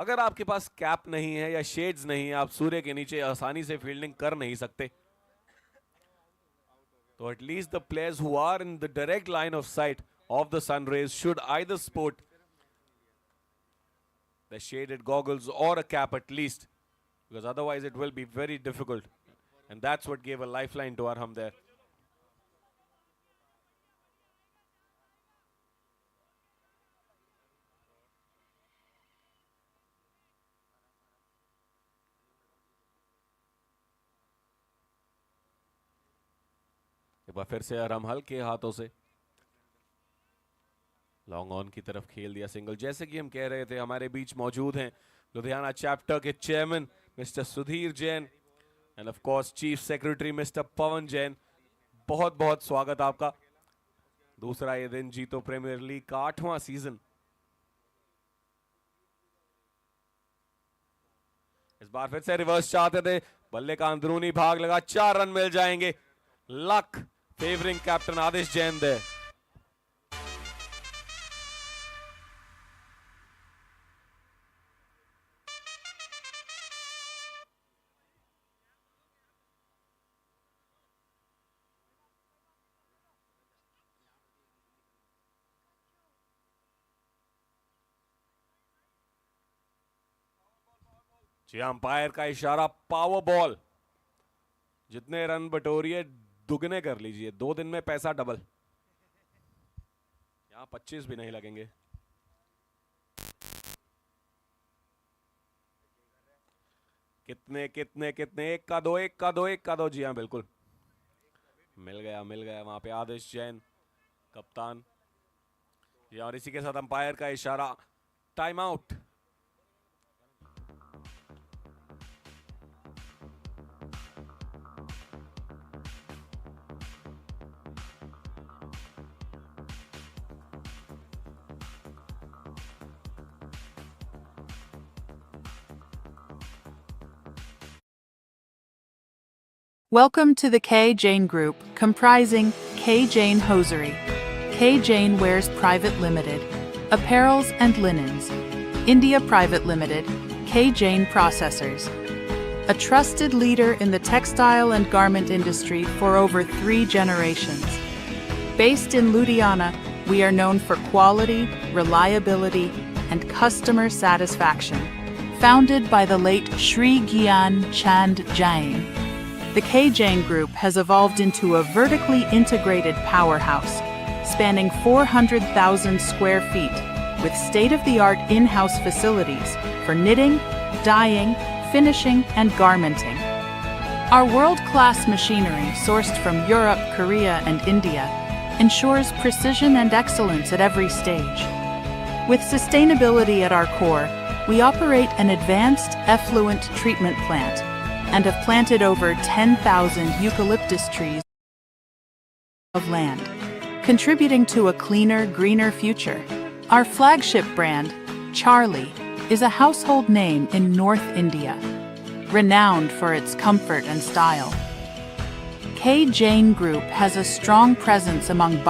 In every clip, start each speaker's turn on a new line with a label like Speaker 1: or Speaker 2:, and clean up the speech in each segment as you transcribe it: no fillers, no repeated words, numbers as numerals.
Speaker 1: अगर आपके पास कैप नहीं है या शेड्स नहीं है, आप सूर्य के नीचे आसानी से फील्डिंग कर नहीं सकते, तो at least the players who are in the direct line of sight of the sun rays should either sport the shaded goggles or a cap at least, because otherwise it will be very difficult, and that's what gave a lifeline to Arham there. एक बार फिर से अरहम हल्के हाथों से long on की तरफ खेल दिया सिंगल। जैसे कि हम कह रहे थे, हमारे बीच मौजूद हैं लुधियाना चैप्टर के chairman mister Sudhir Jain and of course chief secretary mister Pavan Jain. बहुत बहुत स्वागत आपका। दूसरा ये दिन जीतो प्रीमियर लीग का 8वां सीजन। इस बार फिर से रिवर्स चाहते थे, बल्ले का अंदरूनी भाग लगा, 4 रन मिल जाएंगे। लक फेवरिंग कैप्टन आदिश जैन दे। जी, अंपायर का इशारा, पावर बॉल। जितने रन बटोरिए दुगने कर लीजिए, 2 दिन में पैसा डबल। यहां 25 भी नहीं लगेंगे। कितने कितने कितने, एक का दो, एक का दो, एक का दो। जी हाँ, बिल्कुल मिल गया, मिल गया वहां पे आदिश जैन कप्तान। और इसी के साथ अंपायर का इशारा, time out.
Speaker 2: Welcome to the K. Jane Group, comprising K. Jane Hosiery, K. Jane Wares Private Limited, Apparels and Linens, India Private Limited, K. Jane Processors. A trusted leader in the textile and garment industry for over 3 generations. Based in Ludhiana, we are known for quality, reliability, and customer satisfaction. Founded by the late Shri Gyan Chand Jain, the K. Jane Group has evolved into a vertically integrated powerhouse, spanning 400,000 square feet, with state-of-the-art in-house facilities for knitting, dyeing, finishing, and garmenting. Our world-class machinery, sourced from Europe, Korea, and India, ensures precision and excellence at every stage. With sustainability at our core, we operate an advanced effluent treatment plant and have planted over 10,000 eucalyptus trees of land, contributing to a cleaner, greener future. Our flagship brand, Charlie, is a household name in North India, renowned for its comfort and style. K. Jane Group has a strong presence among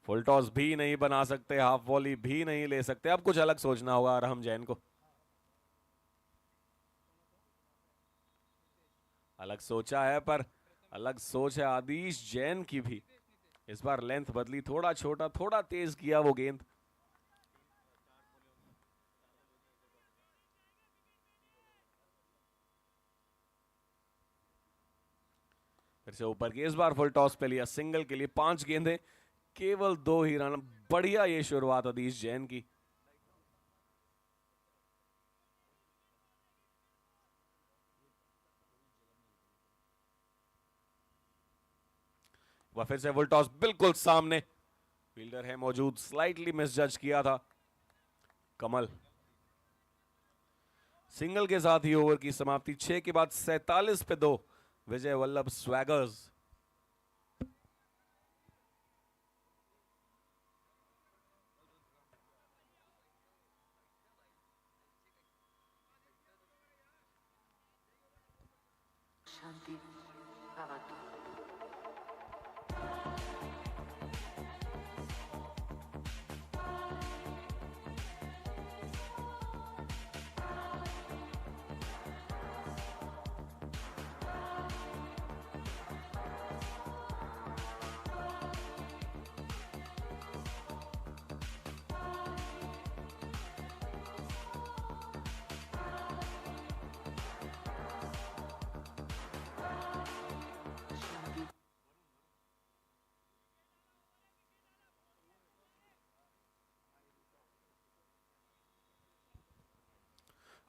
Speaker 1: full toss भी नहीं बना सकते, half volley भी नहीं ले सकते। अब कुछ अलग सोचना होगा अरहम जैन को। अलग सोचा है, पर अलग सोच है आदिश जैन की भी। इस बार लेंथ बदली, थोड़ा छोटा, थोड़ा तेज किया वो गेंद। फिर से ऊपर की, इस बार फुल टॉस पे लिया, सिंगल के लिए 5 गेंदें, केवल 2 ही रन। बढ़िया ये शुरुआत आदिश जैन की। वह फिर से फुल टॉस बिल्कुल सामने, फील्डर है मौजूद, स्लाइटली मिसजज किया था कमल। सिंगल के साथ ही ओवर की समाप्ति, 6 के बाद 47 पे 2, विजय वल्लभ स्वैगर्स।
Speaker 3: शांति भवतु।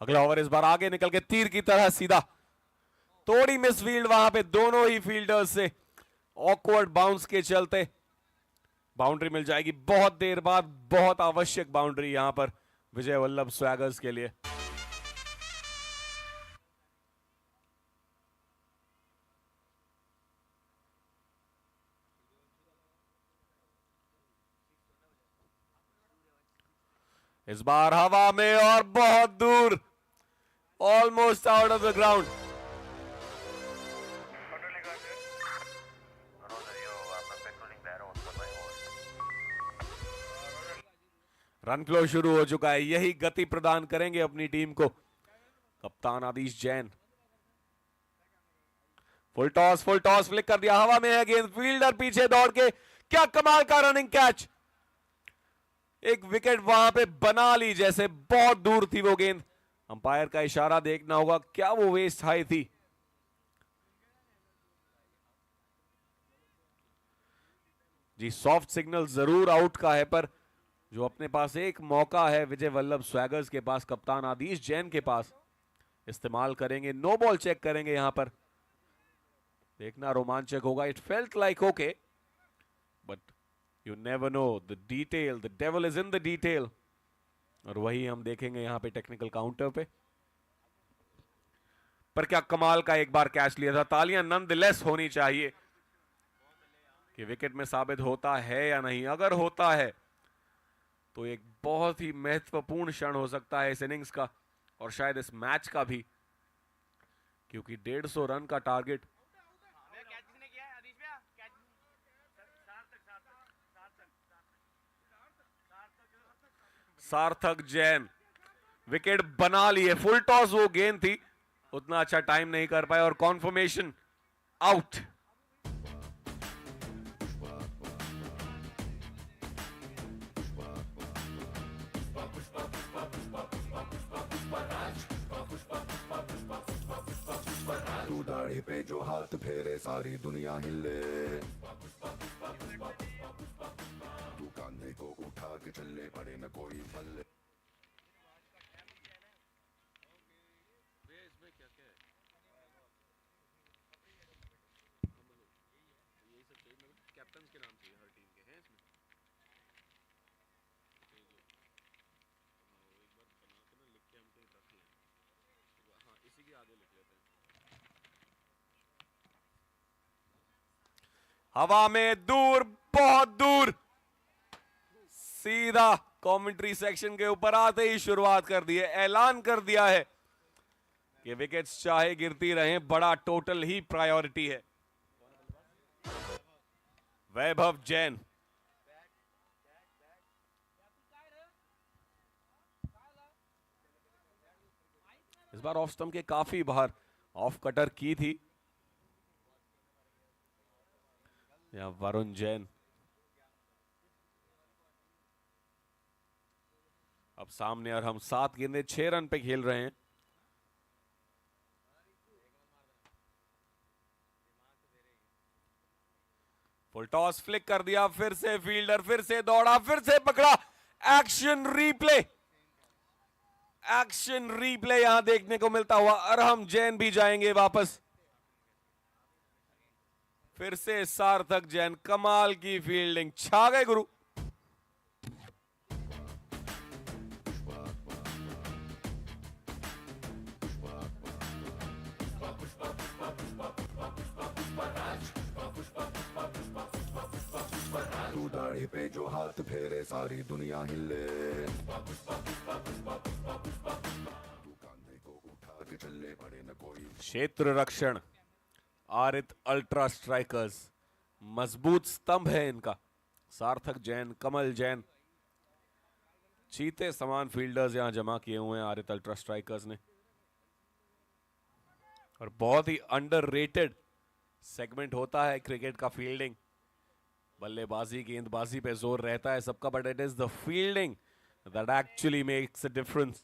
Speaker 1: अगला ओवर इस बार आगे निकल के तीर की तरह सीधा, थोड़ी मिस फील्ड वहां पे दोनों ही फील्डर्स से, ऑकवर्ड बाउंस के चलते बाउंड्री मिल जाएगी बहुत देर बाद। बहुत आवश्यक बाउंड्री यहां पर विजय वल्लभ स्वैगर्स के लिए। इस बार हवा में और बहुत दूर, almost out of the ground. Run flow शुरू हो चुका है, यही गति प्रदान करेंगे अपनी टीम को कप्तान आदिश जैन। फुल टॉस फ्लिक कर दिया, हवा में है गेंद, फील्डर पीछे दौड़ के, क्या कमाल का रनिंग कैच, एक विकेट वहां पे बना ली, जैसे बहुत दूर थी वो गेंद। अंपायर का इशारा देखना होगा, क्या वो वेस्ट हाई थी। जी सॉफ्ट सिग्नल जरूर आउट का है, पर जो अपने पास एक मौका है विजय वल्लभ स्वैगर्स के पास, कप्तान आदिश जैन के पास, इस्तेमाल करेंगे। नो बॉल चेक करेंगे यहां पर, देखना रोमांचक होगा। It felt like okay, but you never know, the detail, the devil is in the detail. और वही हम देखेंगे यहां पे टेक्निकल काउंटर पे। पर क्या कमाल का एक बार कैच लिया था, तालियां नॉनदलेस होनी चाहिए कि विकेट में साबित होता है या नहीं। अगर होता है तो एक बहुत ही महत्वपूर्ण क्षण हो सकता है इस इनिंग्स का, और शायद इस मैच का भी, क्योंकि 150 रन का टारगेट। सार्थक जैन विकेट बना लिए, फुल टॉस वो गेंद थी, उतना अच्छा टाइम नहीं कर पाए, और कॉन्फर्मेशन आउट।
Speaker 4: तू दाढ़ी पे जो हाथ फेरे सारी दुनिया हिले, तू कांधे को उठा के चले पड़े न कोई फल्ले।
Speaker 1: हवा में दूर, बहुत दूर, सीधा कमेंट्री सेक्शन के ऊपर आते ही शुरुआत कर दी है, ऐलान कर दिया है कि विकेट्स चाहे गिरती रहें, बड़ा टोटल ही प्रायोरिटी है। वैभव जैन इस बार ऑफ स्टंप के काफी बाहर ऑफ कटर की थी। या वरुण जैन अब सामने और हम 7 गेंदें 6 रन पे खेल रहे हैं। फुल टॉस फ्लिक कर दिया, फिर से फील्डर, फिर से दौड़ा, फिर से पकड़ा। एक्शन रिप्ले, एक्शन रिप्ले यहां देखने को मिलता हुआ। अरहम जैन भी जाएंगे वापस। फिर से सार्थक जैन, कमाल की फील्डिंग, छा गए गुरु।
Speaker 4: तू दाढ़ी पे जो हाथ फेरे सारी दुनिया हिले, तू कांधे को उठा के चले पड़े न कोई।
Speaker 1: क्षेत्र रक्षण, आरित अल्ट्रा स्ट्राइकर्स, मजबूत स्तंभ है इनका। सार्थक जैन, कमल जैन, चीते समान फील्डर्स यहां जमा किए हुए हैं आरित अल्ट्रा स्ट्राइकर्स ने। और बहुत ही अंडररेटेड सेगमेंट होता है क्रिकेट का फील्डिंग। बल्लेबाजी, गेंदबाजी पे जोर रहता है सबका, but it is the fielding that actually makes a difference.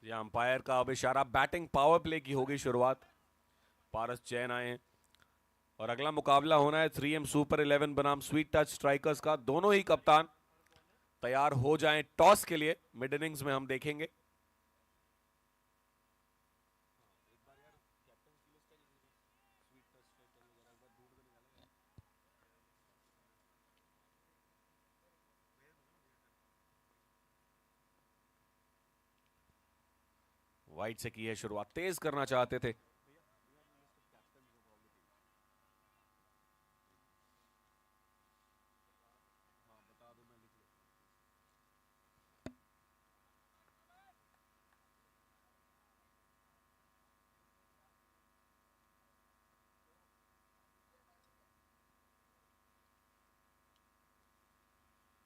Speaker 1: यहां अंपायर का अब इशारा, बैटिंग पावर प्ले की होगी शुरुआत। पारस जैन आए हैं और अगला मुकाबला होना है 3M सुपर 11 बनाम स्वीट टच स्ट्राइकर्स का। दोनों ही कप्तान तैयार हो जाएं टॉस के लिए। मिड इनिंग्स में हम देखेंगे। वाइड से की है शुरुआत, तेज करना चाहते थे।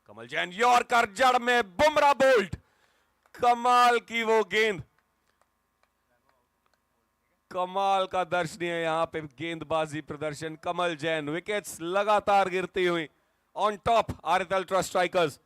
Speaker 1: कमल जैन यॉर्कर, जड़ में बुमराह बोल्ट। कमाल की वो गेंद, कमाल का दर्शनीय यहां पे गेंदबाजी प्रदर्शन। कमल जैन, विकेट्स लगातार गिरती हुई। On top Aarit ultra strikers.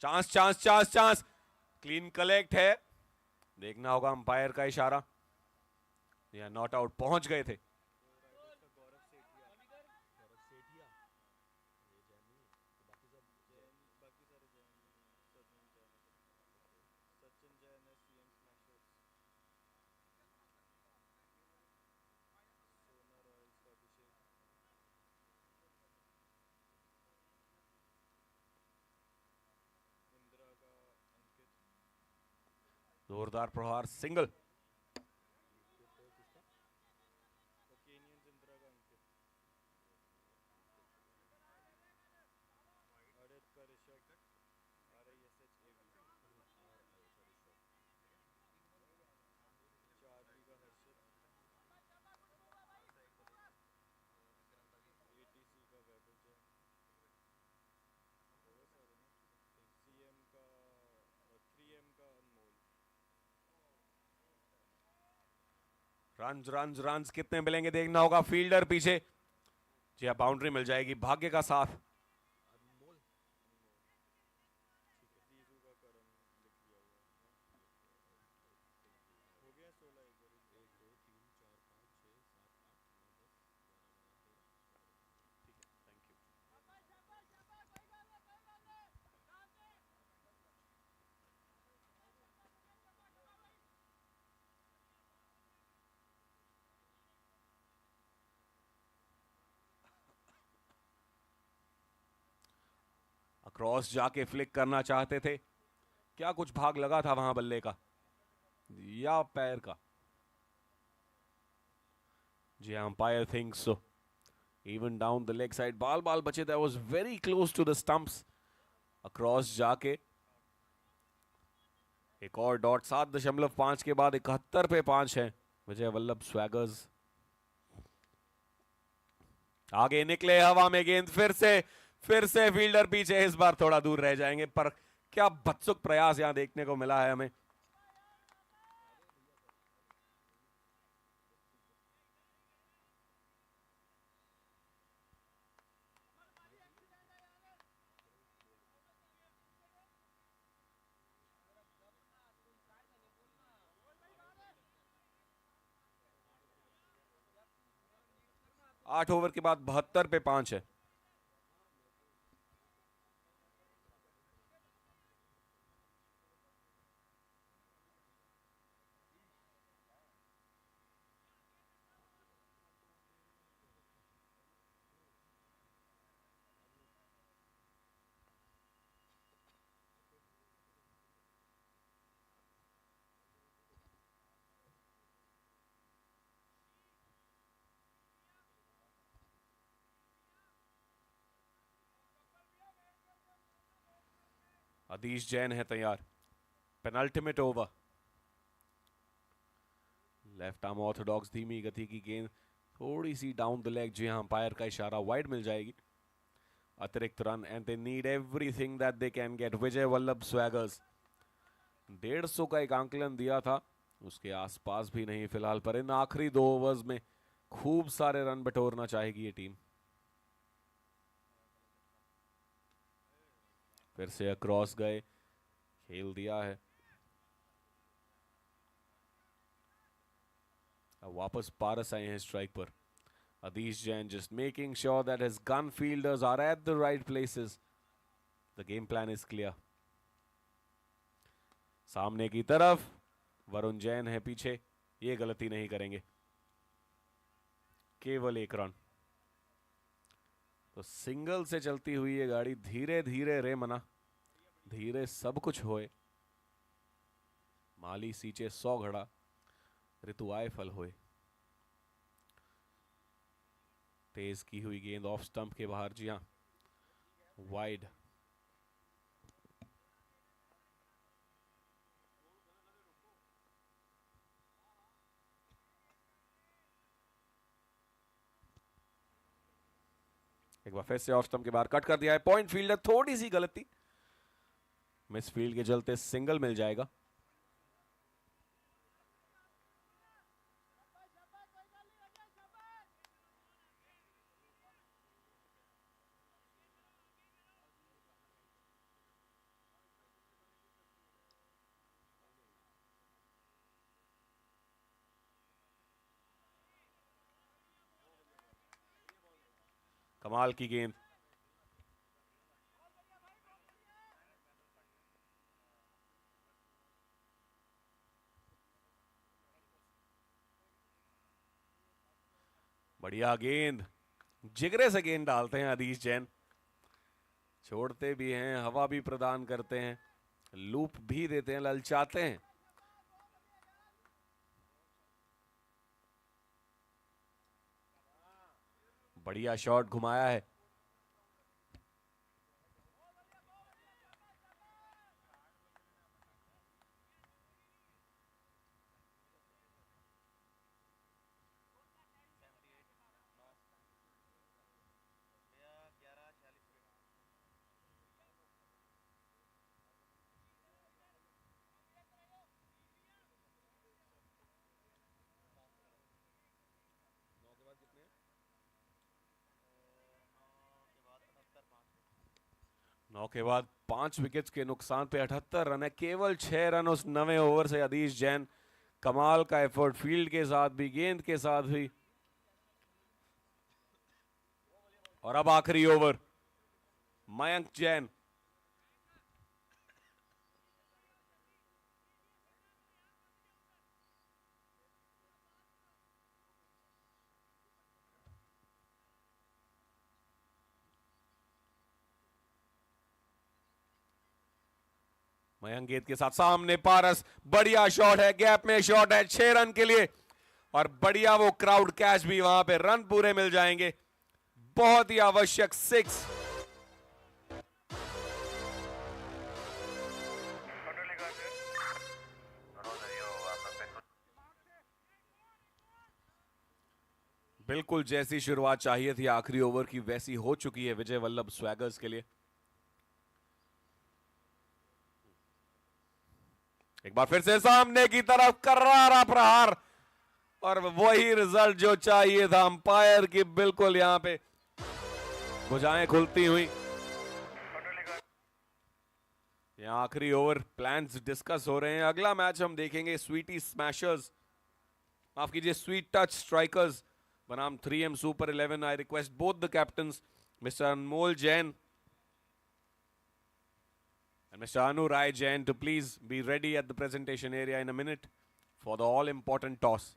Speaker 1: Chance chance chance chance, clean collect है। देखना होगा अंपायर का इशारा। या नॉट आउट, पहुंच गए थे। जोरदार प्रहार, सिंगल। रन्स रन्स रन्स कितने मिलेंगे देखना होगा। फील्डर पीछे, जी हाँ, बाउंड्री मिल जाएगी, भाग्य का साथ। क्रॉस जाके फ्लिक करना चाहते थे, क्या कुछ भाग लगा था वहां बल्ले का या पैर का? जी umpire thinks so. Even down the leg side, बाल बाल बचे. That was very close to the stumps. Across जाके एक और डॉट. 7.5 के बाद 71 पे 5 है. विजय वल्लभ स्वैगर्स आगे निकले, हवा में गेंद फिर से फील्डर पीछे. इस बार थोड़ा दूर रह जाएंगे, पर क्या बदसुक प्रयास यहां देखने को मिला है हमें. आठ ओवर के बाद 72 पे 5 है. अदीश जैन है तैयार. Penultimate over. Left arm orthodox, धीमी गति की गेंद, थोड़ी सी डाउन द लेग. जी हां, अंपायर का इशारा, वाइड मिल जाएगी. अतिरिक्त run and they need everything that they can get. Vijay Vallabh swaggers 150 का एक आंकलन दिया था, उसके आसपास भी नहीं फिलहाल, पर इन आखिरी 2 ओवर्स में खूब सारे रन बटोरना चाहेगी ये टीम. फिर से अक्रॉस गए, खेल दिया है. अब वापस पारस आए हैं स्ट्राइक पर. Adish Jain just making sure that his gun fielders are at the right places. The game plan is clear. सामने की तरफ वरुण जैन है पीछे, ये गलती नहीं करेंगे. केवल 1 रन. तो सिंगल से चलती हुई ये गाड़ी धीरे धीरे रे मना, धीरे सब कुछ होए. माली सींचे 100 घड़ा, ऋतु आए फल होए. तेज की हुई गेंद ऑफ स्टंप के बाहर. जी हां, वाइड. एक बार फिर से ऑफ स्टंप के बाहर कट कर दिया है. पॉइंट फील्डर, थोड़ी सी गलती, मिस फील्ड के चलते सिंगल मिल जाएगा. कमाल की गेंद. बढ़िया गेंद, जिगरे से गेंद डालते हैं अदीश जैन. छोड़ते भी हैं, हवा भी प्रदान करते हैं, लूप भी देते हैं, ललचाते हैं. बढ़िया शॉट घुमाया है. नौ के बाद 5 विकेट्स के नुकसान पे 78 रन है. केवल 6 रन उस 9वें ओवर से. अदीश जैन, कमाल का एफर्ट, फील्ड के साथ भी, गेंद के साथ भी. और अब आखिरी ओवर, मयंक जैन. मयंक गेंद के साथ सामने पारस, बढ़िया शॉट है, गैप में शॉट है 6 रन के लिए और बढ़िया वो क्राउड कैच भी, वहां पे रन पूरे मिल जाएंगे, बहुत ही आवश्यक 6। बिल्कुल जैसी शुरुआत चाहिए थी आखिरी ओवर की वैसी हो चुकी है विजय वल्लभ स्वैगर्स के लिए। एक बार फिर से सामने की तरफ करारा प्रहार और वही रिजल्ट जो चाहिए था अंपायर की, बिल्कुल यहां पे भुजाएं खुलती हुई। यहां आखिरी ओवर प्लान्स डिस्कस हो रहे हैं। अगला मैच हम देखेंगे स्वीटी स्मैशर्स, माफ कीजिए स्वीट टच स्ट्राइकर्स बनाम 3M Super 11. I request both the captains, Mr. Anmol Jain and Mr. Anu Rai Jain, to please be ready at the presentation area in a minute for the all-important toss.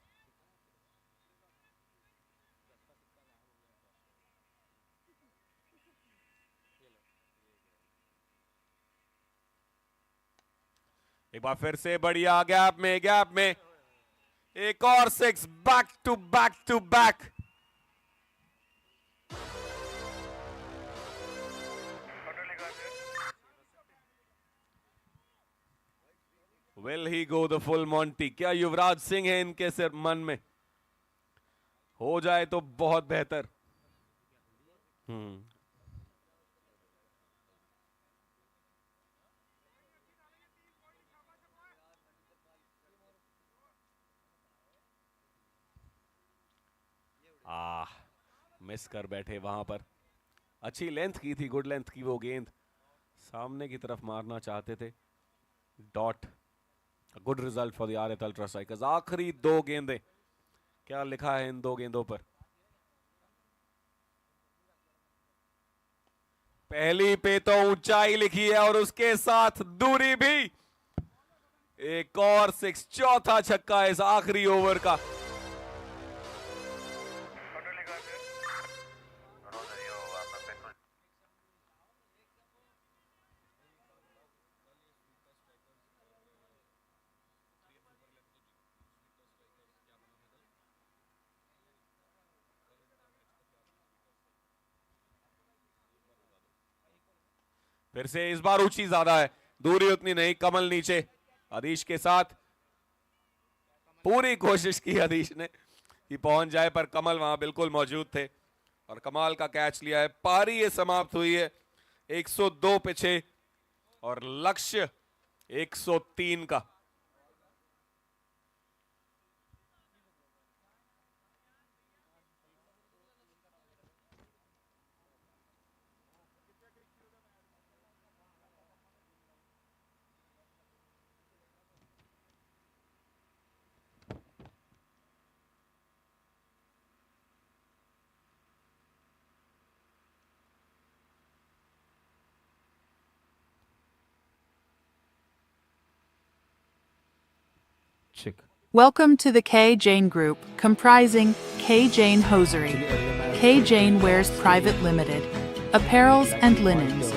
Speaker 1: एक बार फिर से बढ़िया gap में एक और 6, back to back. Will he go the full Monty? क्या युवराज सिंह है इनके सिर मन में? हो जाए तो बहुत बेहतर। मिस कर बैठे वहां पर। अच्छी लेंथ की थी, गुड लेंथ की वो गेंद, सामने की तरफ मारना चाहते थे। Dot, good result for the Aarit ultra strikers. आखिरी 2 गेंदें, क्या लिखा है इन 2 गेंदों पर? पहली पे तो ऊंचाई लिखी है और उसके साथ दूरी भी। एक और 6, चौथा छक्का इस आखिरी ओवर का। फिर से इस बार ऊंची ज्यादा है, दूरी उतनी नहीं, कमल नीचे अधीश के साथ। पूरी कोशिश की अधीश ने कि पहुंच जाए, पर कमल वहां बिल्कुल मौजूद थे और कमाल का कैच लिया है। पारी ये समाप्त हुई है 102 पे 6 और लक्ष्य 103 का।
Speaker 2: Welcome to the K. Jane Group, comprising K. Jane Hosiery, K. Jane Wears Private Limited, Apparels and Linens,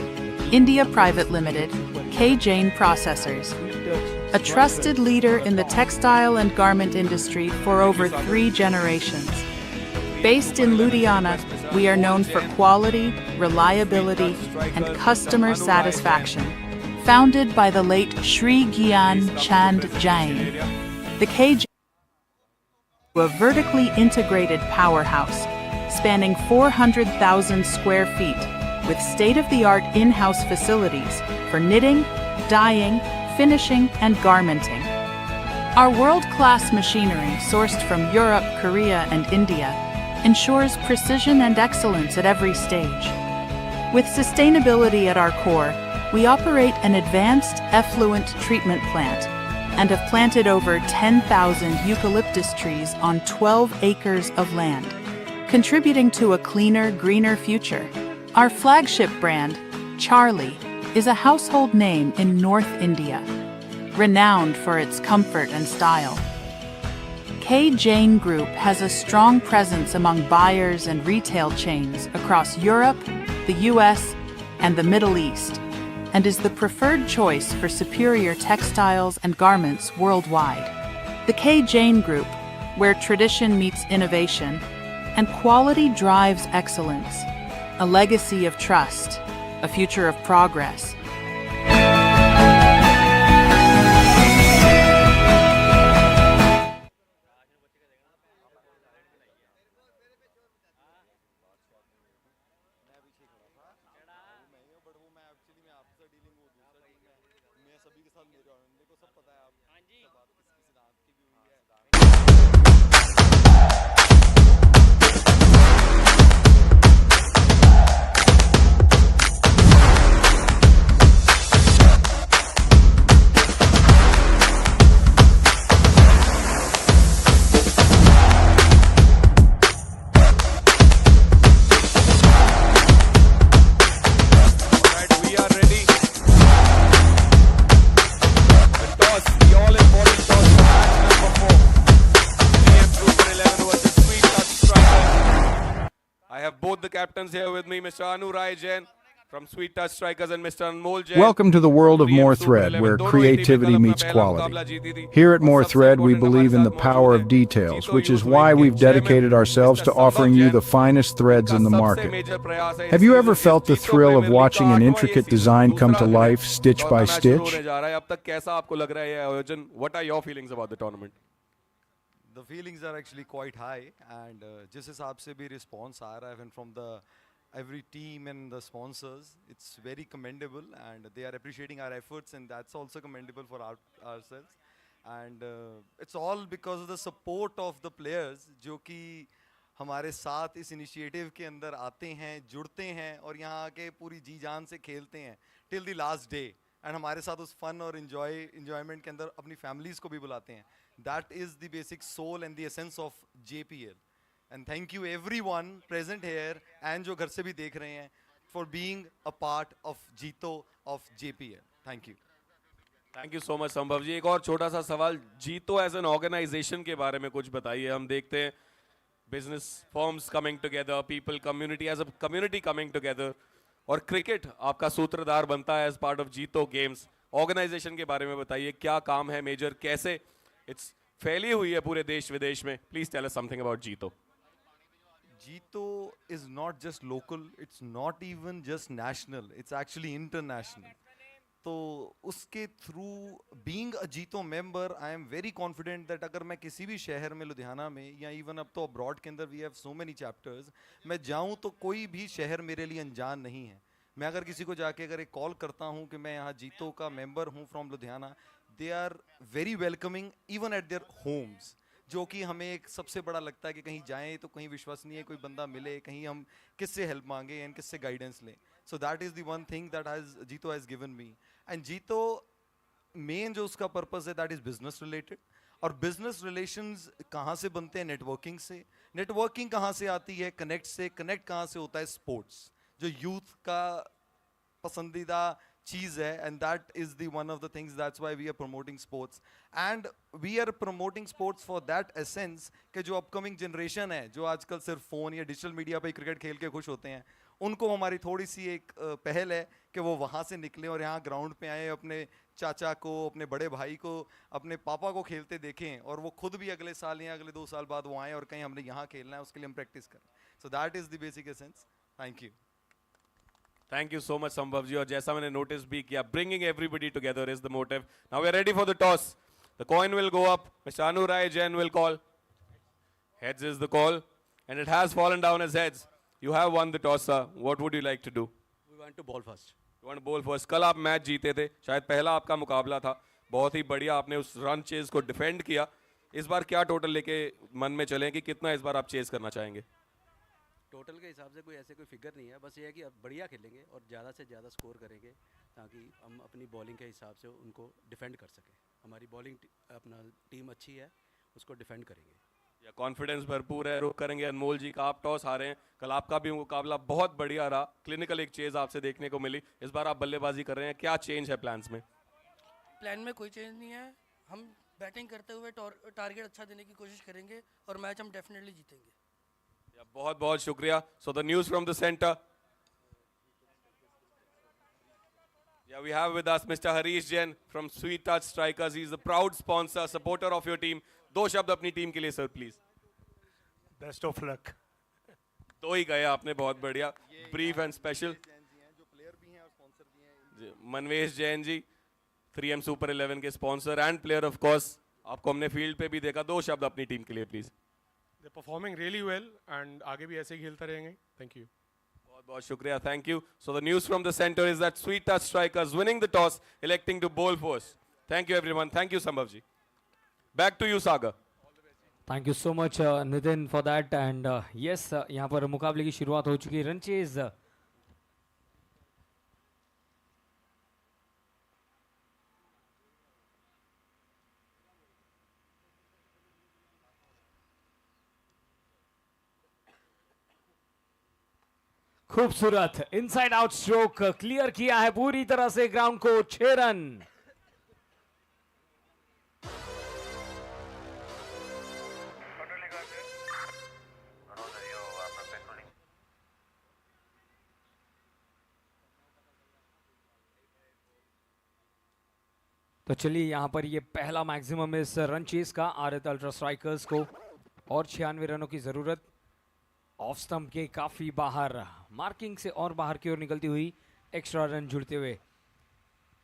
Speaker 2: India Private Limited, K. Jane Processors. A trusted leader in the textile and garment industry for over 3 generations. Based in Ludhiana, we are known for quality, reliability, and customer satisfaction. Founded by the late Shri Gyan Chand Jain, the KJ, a vertically integrated powerhouse spanning 400,000 square feet with state-of-the-art in-house facilities for knitting, dyeing, finishing, and garmenting. Our world-class machinery, sourced from Europe, Korea, and India, ensures precision and excellence at every stage. With sustainability at our core, we operate an advanced effluent treatment plant and have planted over 10,000 eucalyptus trees on 12 acres of land, contributing to a cleaner, greener future. Our flagship brand, Charlie, is a household name in North India, renowned for its comfort and style. K. Jane Group has a strong presence among buyers and retail chains across Europe, the US, and the Middle East, and is the preferred choice for superior textiles and garments worldwide. The K. Jain Group, where tradition meets innovation and quality drives excellence. A legacy of trust, a future of progress.
Speaker 1: Captains here with me, Mr. Anu Rai Jain from Sweet Touch Strikers and Mr. Anmol Jain.
Speaker 5: Welcome to the world of More Thread, where creativity meets quality. Here at More Thread, we believe in the power of details, which is why we've dedicated ourselves to offering you the finest threads in the market. Have you ever felt the thrill of watching an intricate design come to life, stitch by stitch?
Speaker 1: What are your feelings about the tournament?
Speaker 6: The feelings are actually quite high, and जिस हिसाब से भी response आ रहा है even from the every team and the sponsors, it's very commendable, and they are appreciating our efforts, and that's also commendable for ourselves. And it's all because of the support of the players, जो कि हमारे साथ इस initiative के अंदर आते हैं, जुड़ते हैं और यहाँ आके पूरी जी जान से खेलते हैं till the last day, and हमारे साथ उस fun और enjoyment के अंदर अपनी families को भी बुलाते हैं. That is the basic soul and the essence of JPL. And thank you everyone present here and जो घर से भी देख रहे हैं for being a part of Jito of JPL. Thank you.
Speaker 1: Thank you so much संभव जी. एक और छोटा सा सवाल, जीतो as an organization के बारे में कुछ बताइए. हम देखते हैं business firms coming together, people, community as a community coming together, और क्रिकेट आपका सूत्रधार बनता है as part of जीतो गेम्स. ऑर्गेनाइजेशन के बारे में बताइए, क्या काम है मेजर, कैसे इट्स फैली हुई है पूरे देश विदेश में. Please tell us something about Jito.
Speaker 6: Jito is not just local, it's not even just national, it's actually international. तो उसके through being a Jito member, I am very confident that अगर मैं किसी भी शहर में लुधियाना में या even अब तो abroad के अंदर we have so many chapters, मैं जाऊँ तो कोई भी शहर मेरे लिए अनजान नहीं है. मैं अगर किसी को जाके अगर एक कॉल करता हूँ कि मैं यहाँ जीतो का मेंबर हूँ from Ludhiana, they are very welcoming even at their homes, जो कि हमें एक सबसे बड़ा लगता है कि कहीं जाएं तो कहीं विश्वसनीय कोई बंदा मिले, कहीं हम किससे हेल्प मांगे एंड किससे गाइडेंस लें. सो that is the one thing that has जीतो हैज़ गिवन मी. एंड जीतो मेन जो उसका पर्पस है दैट इज़ बिजनेस रिलेटेड. और बिजनेस रिलेशंस कहाँ से बनते हैं? नेटवर्किंग से. नेटवर्किंग कहाँ से आती है? कनेक्ट से. कनेक्ट कहाँ से होता है? स्पोर्ट्स, जो यूथ का पसंदीदा चीज़ है. And that is the one of the things, that's why we are promoting sports. And we are promoting sports for that essence कि जो अपकमिंग जनरेशन है, जो आजकल सिर्फ फ़ोन या डिजिटल मीडिया पर क्रिकेट खेल के खुश होते हैं, उनको हमारी थोड़ी सी एक पहल है कि वो वहाँ से निकलें और यहाँ ग्राउंड पे आए, अपने चाचा को, अपने बड़े भाई को, अपने पापा को खेलते देखें, और वो खुद भी अगले साल या अगले 2 साल बाद वो आएँ और कहीं हमने यहाँ खेलना है, उसके लिए हम प्रैक्टिस करें. So that is the basic essence. Thank you.
Speaker 1: Thank you so much Sambhav ji. और जैसा मैंने नोटिस भी किया, bringing everybody together is the motive. Now we are ready for the toss. The coin will go up. Mister Anu Rai Jain will call. Heads is the call, and it has fallen down as heads. You have won the toss, sir. What would you like to do?
Speaker 7: We want to bowl first.
Speaker 1: You want to bowl first. कल आप match जीते थे, शायद पहला आपका मुकाबला था. बहुत ही बढ़िया आपने उस रन चेज को डिफेंड किया. इस बार क्या टोटल लेके मन में चलें कि कितना इस बार आप चेज करना चाहेंगे?
Speaker 7: टोटल के हिसाब से कोई ऐसे कोई फिगर नहीं है, बस ये है कि अब बढ़िया खेलेंगे और ज़्यादा से ज़्यादा स्कोर करेंगे ताकि हम अपनी बॉलिंग के हिसाब से उनको डिफेंड कर सकें. हमारी बॉलिंग अपना टीम अच्छी है, उसको डिफेंड करेंगे.
Speaker 1: या कॉन्फिडेंस भरपूर है. रुक करेंगे अनमोल जी का. आप टॉस हारे हैं, कल आपका भी मुकाबला बहुत बढ़िया रहा. क्लिनिकल एक चेज आपसे देखने को मिली. इस बार आप बल्लेबाजी कर रहे हैं, क्या चेंज है प्लान्स में?
Speaker 8: प्लान में कोई चेंज नहीं है. हम बैटिंग करते हुए टारगेट अच्छा देने की कोशिश करेंगे और मैच हम डेफिनेटली जीतेंगे.
Speaker 1: बहुत बहुत शुक्रिया. So the news from the centre. Yeah, we have with us Mr. Harish Jain from Sweet Touch Strikers. He's a proud sponsor, supporter of your team. दो शब्द अपनी टीम के लिए sir please.
Speaker 9: Best of luck.
Speaker 1: दो ही गए आपने, बहुत बढ़िया. Brief and special. Manvesh Jain ji 3M super 11 के sponsor and player of course. आपको हमने फील्ड पे भी देखा. दो शब्द अपनी टीम के लिए please.
Speaker 9: They performing really well and आगे भी ऐसे ही खेलते रहेंगे. Thank you.
Speaker 1: बहुत बहुत शुक्रिया. Thank you. So the news from the centre is that sweet touch strikers winning the toss, electing to bowl first. Thank you everyone. Thank you Sambhav ji. Back to you Sagar.
Speaker 10: Thank you so much Nitin for that. And yes, यहाँ पर मुकाबले की शुरुआत हो चुकी है. रनचेज खूबसूरत inside out stroke clear किया है पूरी तरह से ग्राउंड को. 6 रन. तो चलिए, यहां पर ये पहला मैक्सिमम इस रन चेस का आरत अल्ट्रा स्ट्राइकर्स को, और 96 रनों की जरूरत. ऑफ स्टंप के काफी बाहर, मार्किंग से और बाहर की ओर निकलती हुई एक्स्ट्रा रन जुड़ते हुए.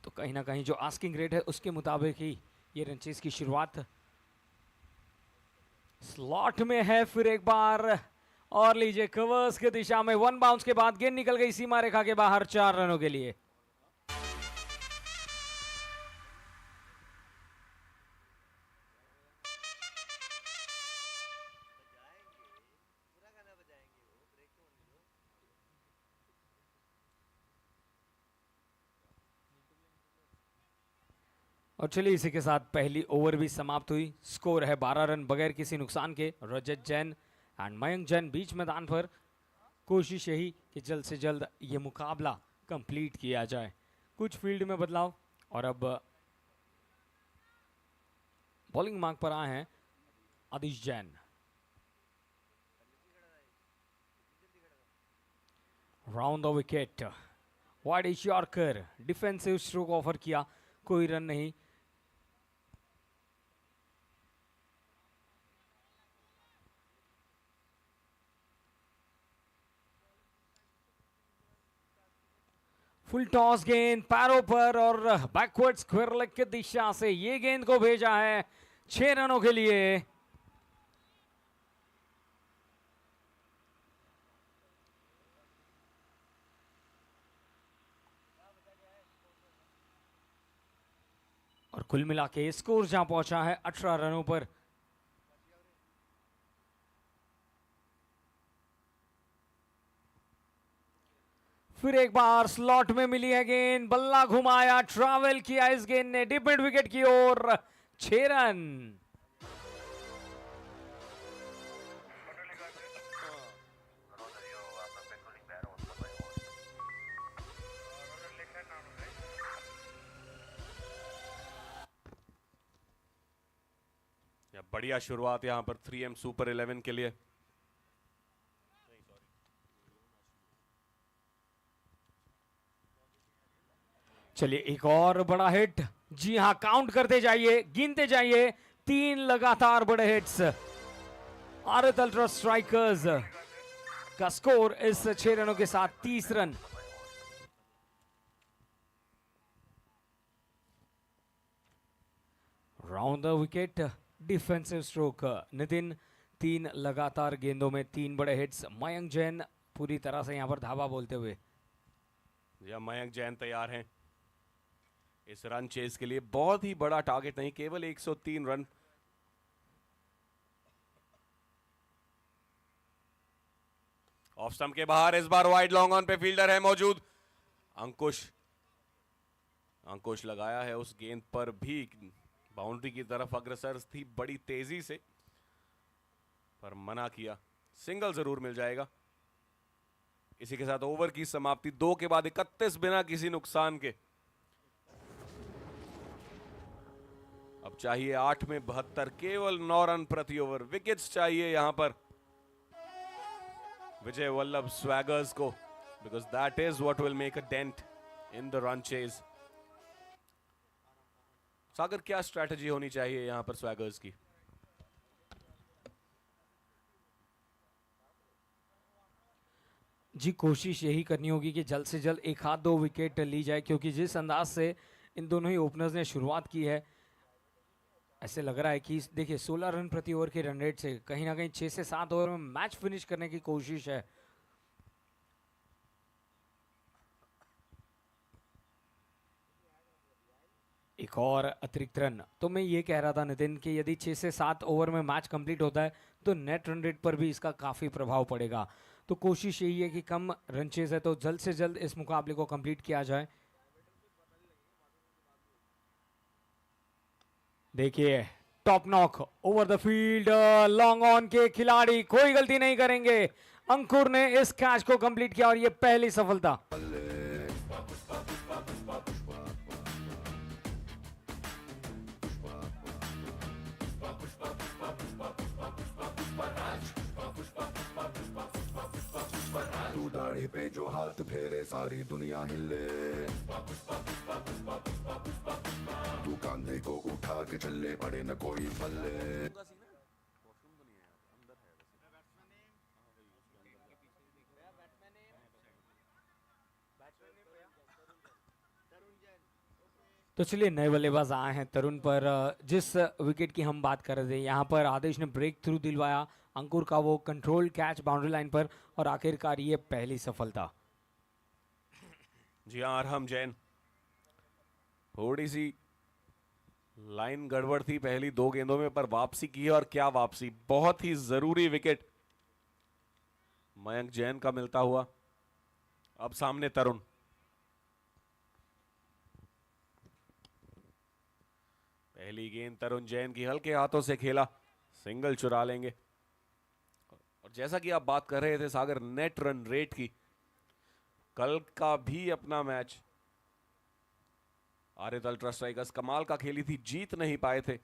Speaker 10: तो कहीं ना कहीं जो आस्किंग रेट है उसके मुताबिक ही ये रन चेस की शुरुआत स्लॉट में है. फिर एक बार और लीजिए कवर्स की दिशा में. 1 बाउंस के बाद गेंद निकल गई सीमा रेखा के बाहर 4 रनों के लिए. और चलिए, इसी के साथ पहली ओवर भी समाप्त हुई. स्कोर है 12 रन बगैर किसी नुकसान के. रजत जैन एंड मयंक जैन बीच मैदान पर. कोशिश यही कि जल्द से जल्द ये मुकाबला कंप्लीट किया जाए. कुछ फील्ड में बदलाव, और अब बॉलिंग मार्क पर आए हैं Adish Jain. Round the wicket, wide as yorker, defensive stroke offer किया, कोई रन नहीं. फुल टॉस गेंद पैरों पर और बैकवर्ड स्क्वायर लेग की दिशा से ये गेंद को भेजा है 6 रनों के लिए. और कुल मिला के स्कोर जहां पहुंचा है 18 रनों पर. फिर एक बार स्लॉट में मिली है गेंद, बल्ला घुमाया, ट्रैवल किया इस गेंद ने डीप मिड विकेट की ओर. 6 रन.
Speaker 1: बढ़िया शुरुआत यहां पर 3M सुपर 11 के लिए.
Speaker 10: चलिए, एक और बड़ा हिट. जी हां, काउंट करते जाइए, गिनते जाइए. 3 लगातार बड़े हिट्स. आरत अल्ट्रा स्ट्राइकर्स का स्कोर इस 6 रनों के साथ 30 run. Round the wicket, defensive stroke. Nitin, 3 लगातार गेंदों में 3 बड़े हिट्स. मयंक जैन पूरी तरह से यहां पर धावा बोलते हुए.
Speaker 1: या मयंक जैन तैयार हैं इस रन चेस के लिए. बहुत ही बड़ा टारगेट नहीं, केवल 103 रन. ऑफ स्टंप के बाहर इस बार वाइड लॉन्ग ऑन पे फील्डर है मौजूद. अंकुश लगाया है उस गेंद पर भी. बाउंड्री की तरफ अग्रसर थी बड़ी तेजी से, पर मना किया. सिंगल जरूर मिल जाएगा. इसी के साथ ओवर की समाप्ति. 2 के बाद 31 बिना किसी नुकसान के. अब चाहिए 8 में 72, केवल 9 रन प्रति ओवर. विकेट्स चाहिए यहां पर विजय वल्लभ स्वैगर्स को, because that is what will make a dent in the run chase. Sagar, क्या स्ट्रैटेजी होनी चाहिए यहां पर स्वैगर्स की?
Speaker 10: जी, कोशिश यही करनी होगी कि जल्द से जल्द एक हाथ 2 विकेट ली जाए, क्योंकि जिस अंदाज से इन दोनों ही ओपनर्स ने शुरुआत की है, ऐसे लग रहा है कि देखिए 16 रन प्रति ओवर के रन रेट से कहीं ना कहीं 6 से 7 ओवर में मैच फिनिश करने की कोशिश है। एक और अतिरिक्त रन, तो मैं ये कह रहा था नितिन कि यदि 6 से 7 ओवर में मैच कंप्लीट होता है तो नेट रन रेट पर भी इसका काफ़ी प्रभाव पड़ेगा। तो कोशिश यही है कि कम रन चेज है तो जल्द से जल्द इस मुकाबले को कंप्लीट किया जाए। देखिए top knock over the field, long on के खिलाड़ी कोई गलती नहीं करेंगे। अंकुर ने इस कैच को कंप्लीट किया और ये पहली सफलता।
Speaker 4: तू दाढ़ी पे जो हाथ फेरे सारी दुनिया हिले, तू कांधे को उठा के चले पड़े न कोई पल्ले।
Speaker 10: तो चलिए नए बल्लेबाज आए हैं तरुण पर। जिस विकेट की हम बात कर रहे थे, यहाँ पर आदेश ने ब्रेक थ्रू दिलवाया अंकुर का, वो कंट्रोल कैच बाउंड्री लाइन पर और आखिरकार ये पहली सफलता।
Speaker 1: जी हाँ, अरहम जैन, थोड़ी सी लाइन गड़बड़ थी पहली 2 गेंदों में, पर वापसी की है और क्या वापसी, बहुत ही जरूरी विकेट मयंक जैन का मिलता हुआ। अब सामने तरुण, पहली गेंद तरुण जैन की हल्के हाथों से खेला, सिंगल चुरा लेंगे। और जैसा कि आप बात कर रहे थे सागर नेट रन रेट की, कल का भी अपना मैच आरित अल्ट्रा स्ट्राइकर्स कमाल का खेली थी, जीत नहीं पाए थे।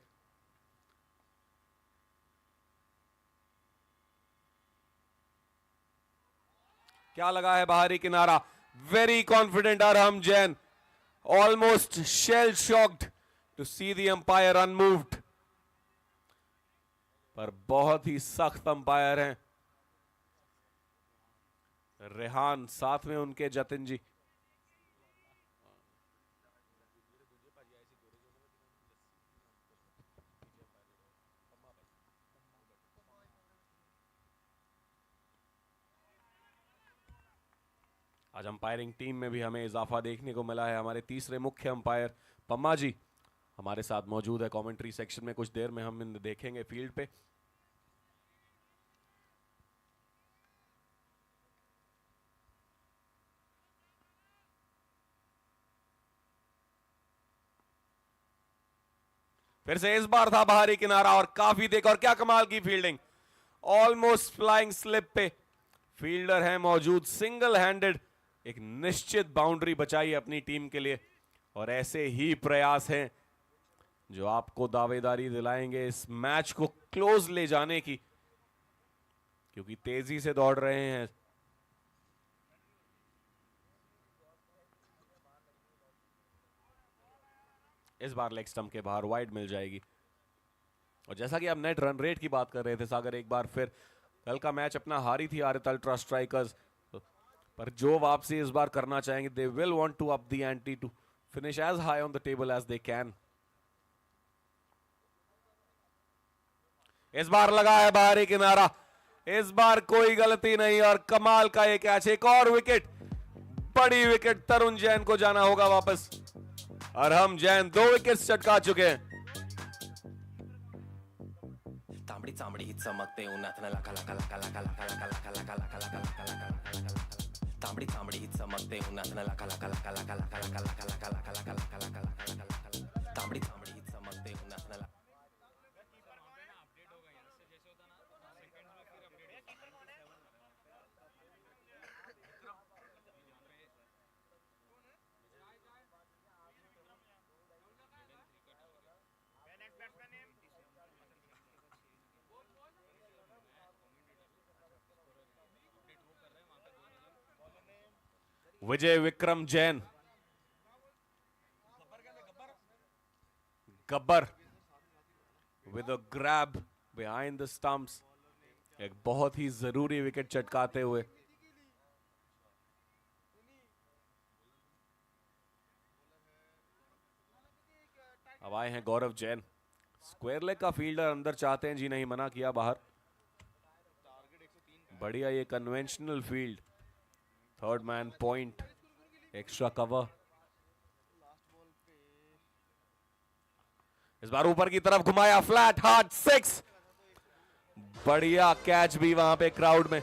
Speaker 1: क्या लगा है बाहरी किनारा, very confident Arham Jain, almost shell shocked to see the umpire unmoved, पर बहुत ही सख्त अंपायर हैं रेहान, साथ में उनके जतिन जी। आज अंपायरिंग टीम में भी हमें इजाफा देखने को मिला है। हमारे तीसरे मुख्य अंपायर पम्मा जी हमारे साथ मौजूद है कमेंट्री सेक्शन में, कुछ देर में हम इन्हें देखेंगे फील्ड पे। फिर से इस बार था बाहरी किनारा और काफी देख, और क्या कमाल की फील्डिंग, ऑलमोस्ट फ्लाइंग स्लिप पे फील्डर है मौजूद, सिंगल हैंडेड एक निश्चित बाउंड्री बचाई अपनी टीम के लिए। और ऐसे ही प्रयास हैं जो आपको दावेदारी दिलाएंगे इस मैच को क्लोज ले जाने की, क्योंकि तेजी से दौड़ रहे हैं। इस बार लेग स्टंप के बाहर वाइड मिल जाएगी। और जैसा कि आप नेट रन रेट की बात कर रहे थे सागर, एक बार फिर कल का मैच अपना हारी थी आरित अल्ट्रा स्ट्राइकर्स, पर जो वापसी इस बार करना चाहेंगे, they will want to up the ante to finish as high on the table as they can. इस बार लगा है बाहरी किनारा, इस बार कोई गलती नहीं और कमाल का एक कैच, एक और विकेट, बड़ी विकेट, तरुण जैन को जाना होगा वापस। अरहम जैन 2 विकेट चटका चुके हैं।
Speaker 11: तांबडी चांबडी चमकते उन्हात लका लका लका लका लका लका लका लका लका लका लका लका लका, तांबडी चांबडी चमकते उन्हात लका लका लका लका लका लका लका लका लका लका लका लका लका, तांबडी चांबडी चमकते उन्हात।
Speaker 1: विजय Vikram Jain Gabbar with a grab behind the stumps. एक बहुत ही जरूरी विकेट चटकाते हुए. अब आए हैं गौरव जैन. स्क्वायर लेग का फील्डर अंदर चाहते हैं जी, नहीं मना किया बाहर. बढ़िया ये conventional field. Third man point, extra cover. इस बार ऊपर की तरफ घुमाया, फ्लैट हार्ड 6. बढ़िया कैच भी वहां पे क्राउड में.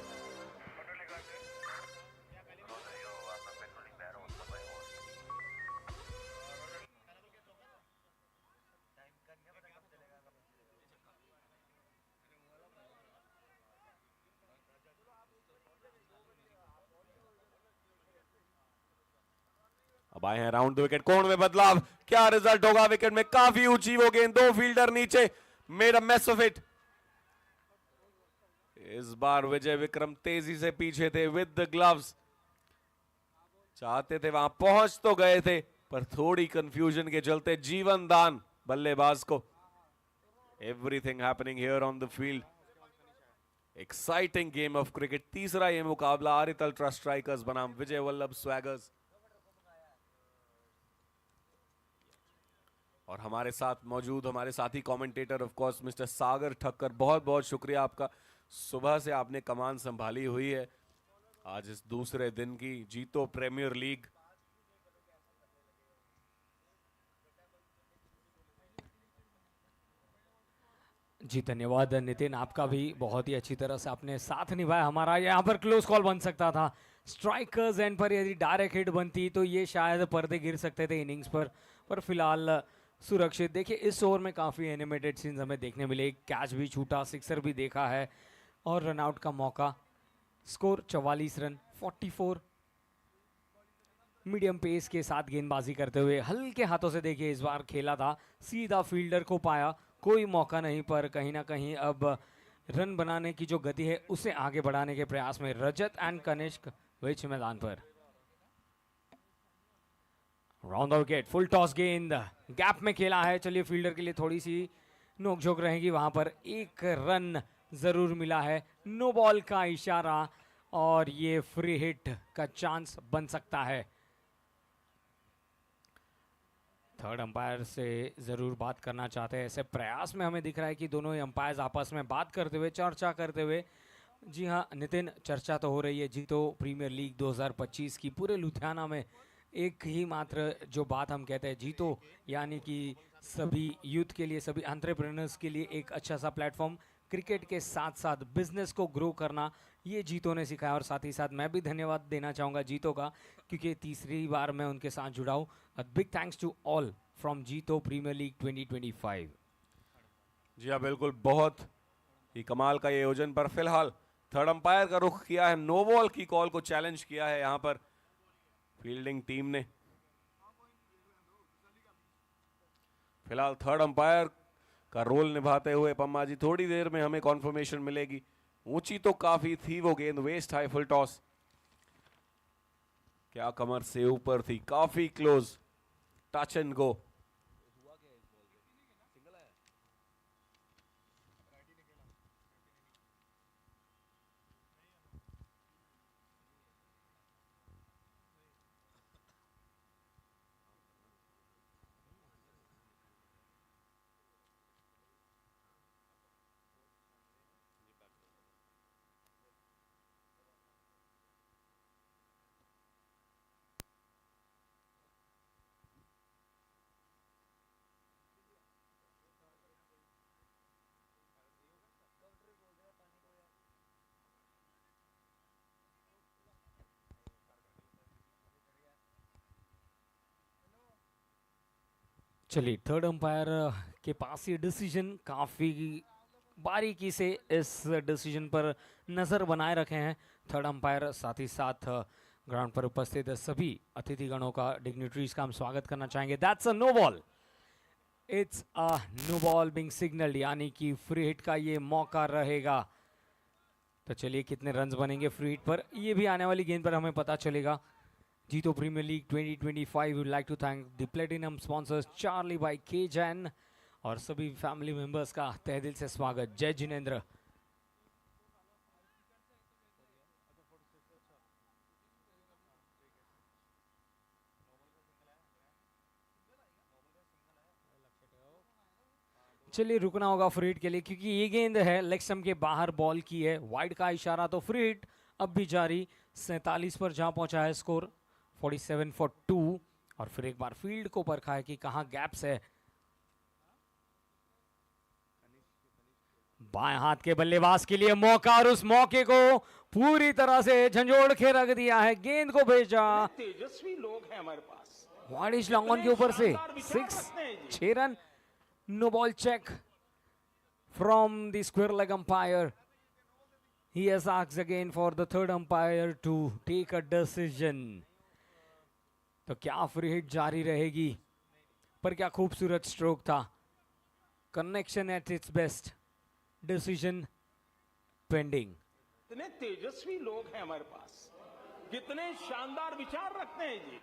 Speaker 1: अब आए हैं राउंड द विकेट. कोण में बदलाव, क्या रिजल्ट होगा? विकेट में काफी ऊंची वो गेंद, 2 फील्डर नीचे. Made a mess of it. इस बार विजय विक्रम तेजी से पीछे थे विद द ग्लव्स. चाहते थे वहां पहुंच तो गए थे, पर थोड़ी कंफ्यूजन के चलते जीवन दान बल्लेबाज को. Everything happening here on the field. Exciting game of cricket. तीसरा ये मुकाबला आरित अल्ट्रा स्ट्राइकर्स बनाम विजय वल्लभ स्वैगर्स. और हमारे साथ मौजूद हमारे साथी कमेंटेटर ऑफ कोर्स मिस्टर सागर ठक्कर. बहुत बहुत शुक्रिया आपका. सुबह से आपने कमान संभाली हुई है. आज इस दूसरे दिन की जीतो प्रीमियर लीग.
Speaker 10: जी धन्यवाद नितिन, आपका भी बहुत ही अच्छी तरह से आपने साथ निभाया हमारा. यहाँ पर क्लोज कॉल बन सकता था. स्ट्राइकर्स एंड पर यदि डायरेक्ट हिट बनती तो ये शायद पर्दे गिर सकते थे इनिंग्स पर फिलहाल सुरक्षित. देखिए इस ओवर में काफ़ी एनिमेटेड सीन्स हमें देखने मिले. कैच भी छूटा, सिक्सर भी देखा है और रनआउट का मौका. Score 44 run, 44. मीडियम पेस के साथ गेंदबाजी करते हुए हल्के हाथों से देखिए इस बार खेला था. सीधा फील्डर को पाया, कोई मौका नहीं, पर कहीं ना कहीं अब रन बनाने की जो गति है उसे आगे बढ़ाने के प्रयास में रजत एंड कनिष्क बीच मैदान पर. Round the wicket, full toss गेंद गैप में खेला है. चलिए फील्डर के लिए थोड़ी सी नोकझोंक रहेगी वहां पर. एक रन जरूर मिला है. नो बॉल का इशारा और ये फ्री हिट का चांस बन सकता है. थर्ड अंपायर से जरूर बात करना चाहते हैं. ऐसे प्रयास में हमें दिख रहा है कि दोनों ही अंपायर्स आपस में बात करते हुए, चर्चा करते हुए. जी हाँ नितिन, चर्चा तो हो रही है जीतो प्रीमियर लीग 2025 की. पूरे लुधियाना में एक ही मात्र जो बात हम कहते हैं जीतो, यानी कि सभी यूथ के लिए, सभी एंटरप्रेन्योर्स के लिए एक अच्छा सा प्लेटफॉर्म. क्रिकेट के साथ साथ बिजनेस को ग्रो करना ये जीतो ने सिखाया. और साथ ही साथ मैं भी धन्यवाद देना चाहूँगा जीतो का, क्योंकि तीसरी बार मैं उनके साथ जुड़ा हूँ. Big thanks to all from Jeeto premier league 2025.
Speaker 1: जी हाँ बिल्कुल, बहुत ही कमाल का ये आयोजन. पर फिलहाल थर्ड अंपायर का रुख किया है, नो बॉल की कॉल को चैलेंज किया है यहाँ पर फील्डिंग टीम ने. फिलहाल थर्ड अंपायर का रोल निभाते हुए पम्मा जी, थोड़ी देर में हमें कॉन्फर्मेशन मिलेगी. ऊंची तो काफी थी वो गेंद, वेस्ट हाई फुल टॉस. क्या कमर से ऊपर थी, काफी क्लोज, टच एंड गो.
Speaker 10: चलिए थर्ड अंपायर के पास ये डिसीजन, काफ़ी बारीकी से इस डिसीजन पर नज़र बनाए रखे हैं थर्ड अंपायर. साथ ही साथ ग्राउंड पर उपस्थित सभी अतिथिगणों का, डिग्निटरीज का हम स्वागत करना चाहेंगे. That's a no ball. It's a no ball being signalled, यानी कि फ्री हिट का ये मौका रहेगा. तो चलिए कितने रन्स बनेंगे फ्री हिट पर, ये भी आने वाली गेंद पर हमें पता चलेगा. जीतो premier league 2025 would like to thank the platinum sponsors Charlie by K Jain, और सभी फैमिली मेंबर्स का तहे दिल से स्वागत। जय जिनेंद्र। चलिए रुकना होगा फ्री हिट के लिए क्योंकि ये गेंद है लेग स्टंप के बाहर बॉल की है। वाइड का इशारा तो फ्री हिट अब भी जारी। 47 पर जहां पहुंचा है स्कोर 47 फॉर 2। और फिर एक बार फील्ड को परखा है कि कहां गैप्स है। बाएं हाथ के बल्लेबाज के लिए मौका और उस मौके को पूरी तरह से झंझोड़ के रख दिया है। गेंद को भेजा,
Speaker 12: तेजस्वी लोग हैं हमारे पास।
Speaker 10: वाइड लॉन्ग ऑन के ऊपर से 6 run. No ball check from the square leg umpire. He has asked again for the third umpire to take a decision. तो क्या फ्री हिट जारी रहेगी? पर क्या खूबसूरत स्ट्रोक था। Connection at its best. Decision pending.
Speaker 12: कितने तेजस्वी लोग हैं हमारे पास, कितने शानदार विचार रखते हैं जी।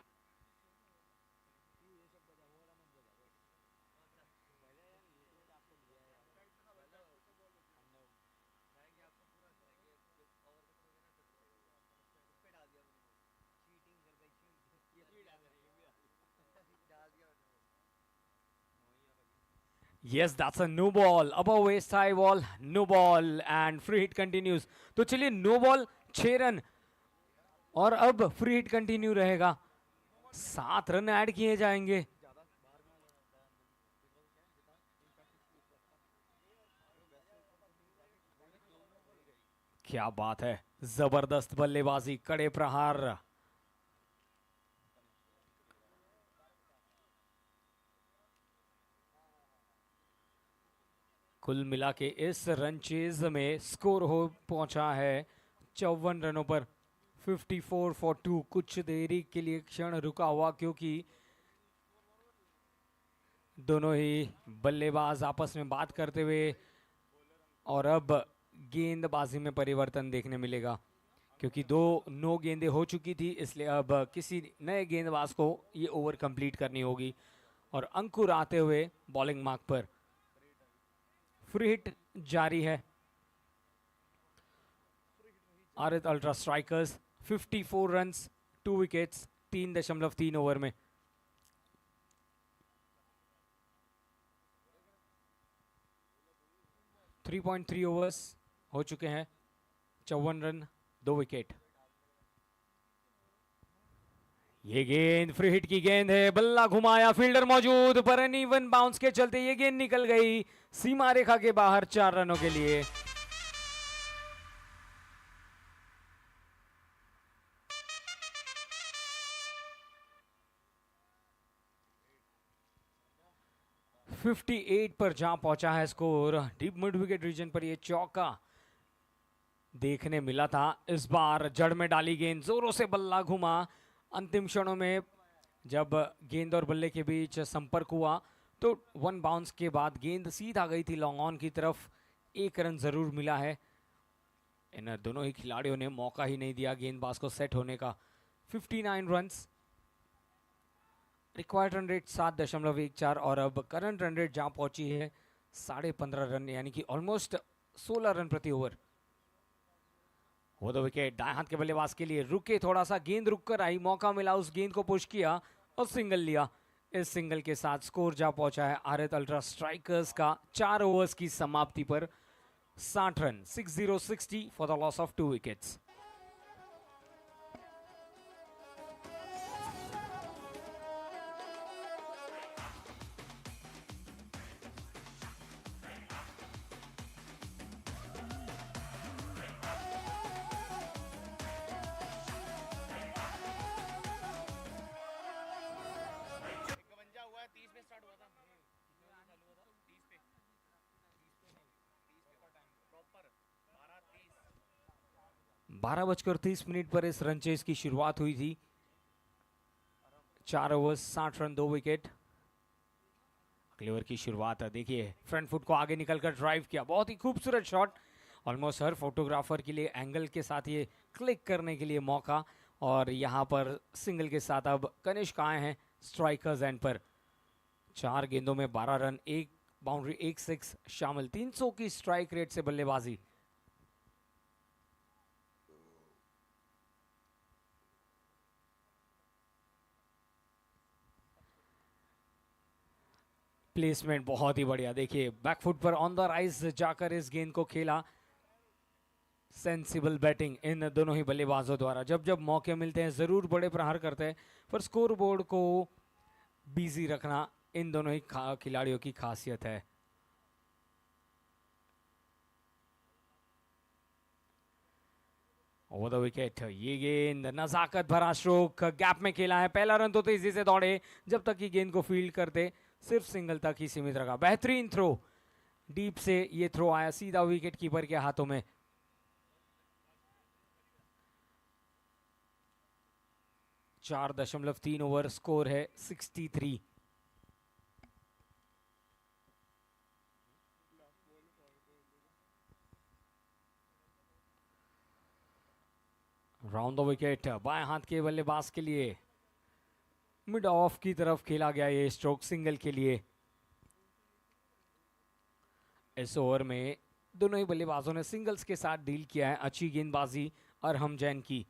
Speaker 10: Yes, that's a no ball. Above waist high ball, no ball and free hit continues. तो चलिए no ball 6 रन और अब फ्री हिट कंटिन्यू रहेगा। 7 रन ऐड किए जाएंगे। क्या बात है, जबरदस्त बल्लेबाजी, कड़े प्रहार। कुल मिला के इस रन चेज में स्कोर हो पहुंचा है 54 रनों पर। 54 फॉर 2। कुछ देरी के लिए क्षण रुका हुआ क्योंकि दोनों ही बल्लेबाज आपस में बात करते हुए, और अब गेंदबाजी में परिवर्तन देखने मिलेगा क्योंकि 2 गेंदें हो चुकी थी, इसलिए अब किसी नए गेंदबाज को ये ओवर कंप्लीट करनी होगी। और अंकुर आते हुए बॉलिंग मार्क पर। फ्री हिट जारी है। Aarit ultra strikers 54 runs 2 wickets 3.3 over में। थ्री 3.3 ओवर्स हो चुके हैं। 54 रन 2 विकेट। ये गेंद फ्री हिट की गेंद है। बल्ला घुमाया, फील्डर मौजूद पर अनइवन बाउंस के चलते ये गेंद निकल गई सीमा रेखा के बाहर 4 रनों के लिए। (58) पर जहां पहुंचा है score. Deep mid wicket region पर ये चौका देखने मिला था। इस बार जड़ में डाली गेंद, जोरों से बल्ला घुमा। अंतिम क्षणों में जब गेंद और बल्ले के बीच संपर्क हुआ तो 1 बाउंस के बाद गेंद सीधा गई थी लॉन्ग ऑन की तरफ। 1 रन जरूर मिला है। इन दोनों ही खिलाड़ियों ने मौका ही नहीं दिया गेंदबाज को सेट होने का। 59 रन्स। रिक्वायर्ड रन रेट 7.14 और अब करंट रन रेट जहां पहुंची है 15.5 रन, यानी कि ऑलमोस्ट 16 रन प्रति ओवर। वो तो विकेट दाएं हाथ के बल्लेबाज के लिए रुके थोड़ा सा, गेंद रुक कर आई, मौका मिला, उस गेंद को पुश किया और सिंगल लिया। इस सिंगल के साथ स्कोर जा पहुंचा है आरित अल्ट्रा स्ट्राइकर्स का 4 ओवर्स की समाप्ति पर 60 run. 60 for the loss of 2 wickets. बारह बजकर 30 मिनट पर इस रन चेस की शुरुआत हुई थी। 4 ओवर्स 60 रन 2 विकेट। अगले ओवर की शुरुआत है, देखिए फ्रंट फुट को आगे निकलकर ड्राइव किया, बहुत ही खूबसूरत शॉट। ऑलमोस्ट हर फोटोग्राफर के लिए एंगल के साथ ये क्लिक करने के लिए मौका। और यहाँ पर सिंगल के साथ अब कनिष्क आए हैं स्ट्राइकर्स एंड पर। 4 गेंदों में 12 रन, 1 बाउंड्री 1-6 शामिल, 300 की स्ट्राइक रेट से बल्लेबाजी। प्लेसमेंट बहुत ही बढ़िया, देखिए बैकफुट पर ऑन द राइज जाकर इस गेंद को खेला। सेंसिबल बैटिंग इन दोनों ही बल्लेबाजों द्वारा। जब जब मौके मिलते हैं जरूर बड़े प्रहार करते हैं, पर स्कोर बोर्ड को बिजी रखना इन दोनों ही खिलाड़ियों की खासियत है। ओवर द विकेट, ये गेंद नजाकत भरा स्ट्रोक, गैप में खेला है। पहला रन तो तेजी से दौड़े जब तक कि गेंद को फील्ड करते, सिर्फ सिंगल तक ही सीमित रखा। बेहतरीन थ्रो, डीप से ये थ्रो आया सीधा विकेट कीपर के हाथों में। चार 4.3 ओवर, स्कोर है 63। राउंड द विकेट, बाएं हाथ के बल्लेबाज के लिए मिड ऑफ की तरफ खेला गया ये स्ट्रोक सिंगल के लिए। इस ओवर में दोनों ही बल्लेबाजों ने सिंगल्स के साथ डील किया है। अच्छी गेंदबाजी अरहम जैन की।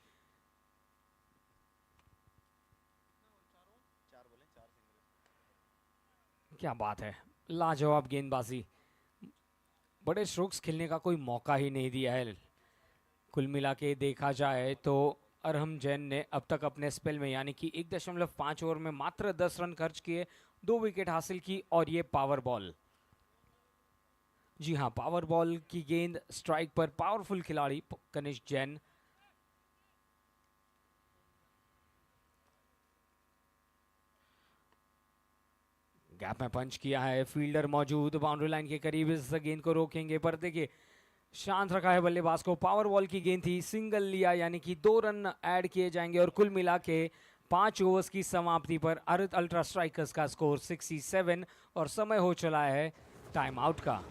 Speaker 10: क्या बात है, लाजवाब गेंदबाजी। बड़े स्ट्रोक्स खेलने का कोई मौका ही नहीं दिया है। कुल मिला के देखा जाए तो अरहम जैन ने अब तक अपने स्पेल में यानी कि 1.5 ओवर में मात्र 10 रन खर्च किए, 2 विकेट हासिल की, और ये पावर बॉल। जी हाँ, पावर बॉल की गेंद, स्ट्राइक पर पावरफुल खिलाड़ी कनिष्क जैन। गैप में पंच किया है, फील्डर मौजूद बाउंड्री लाइन के करीब, इस गेंद को रोकेंगे, पर देखिए शांत रखा है बल्लेबाज को। पावर बॉल की गेंद थी, सिंगल लिया यानी कि 2 रन ऐड किए जाएंगे, और कुल मिला के 5 ओवर्स की समाप्ति पर आरत अल्ट्रा स्ट्राइकर्स का स्कोर 67, और समय हो चला है टाइम आउट का।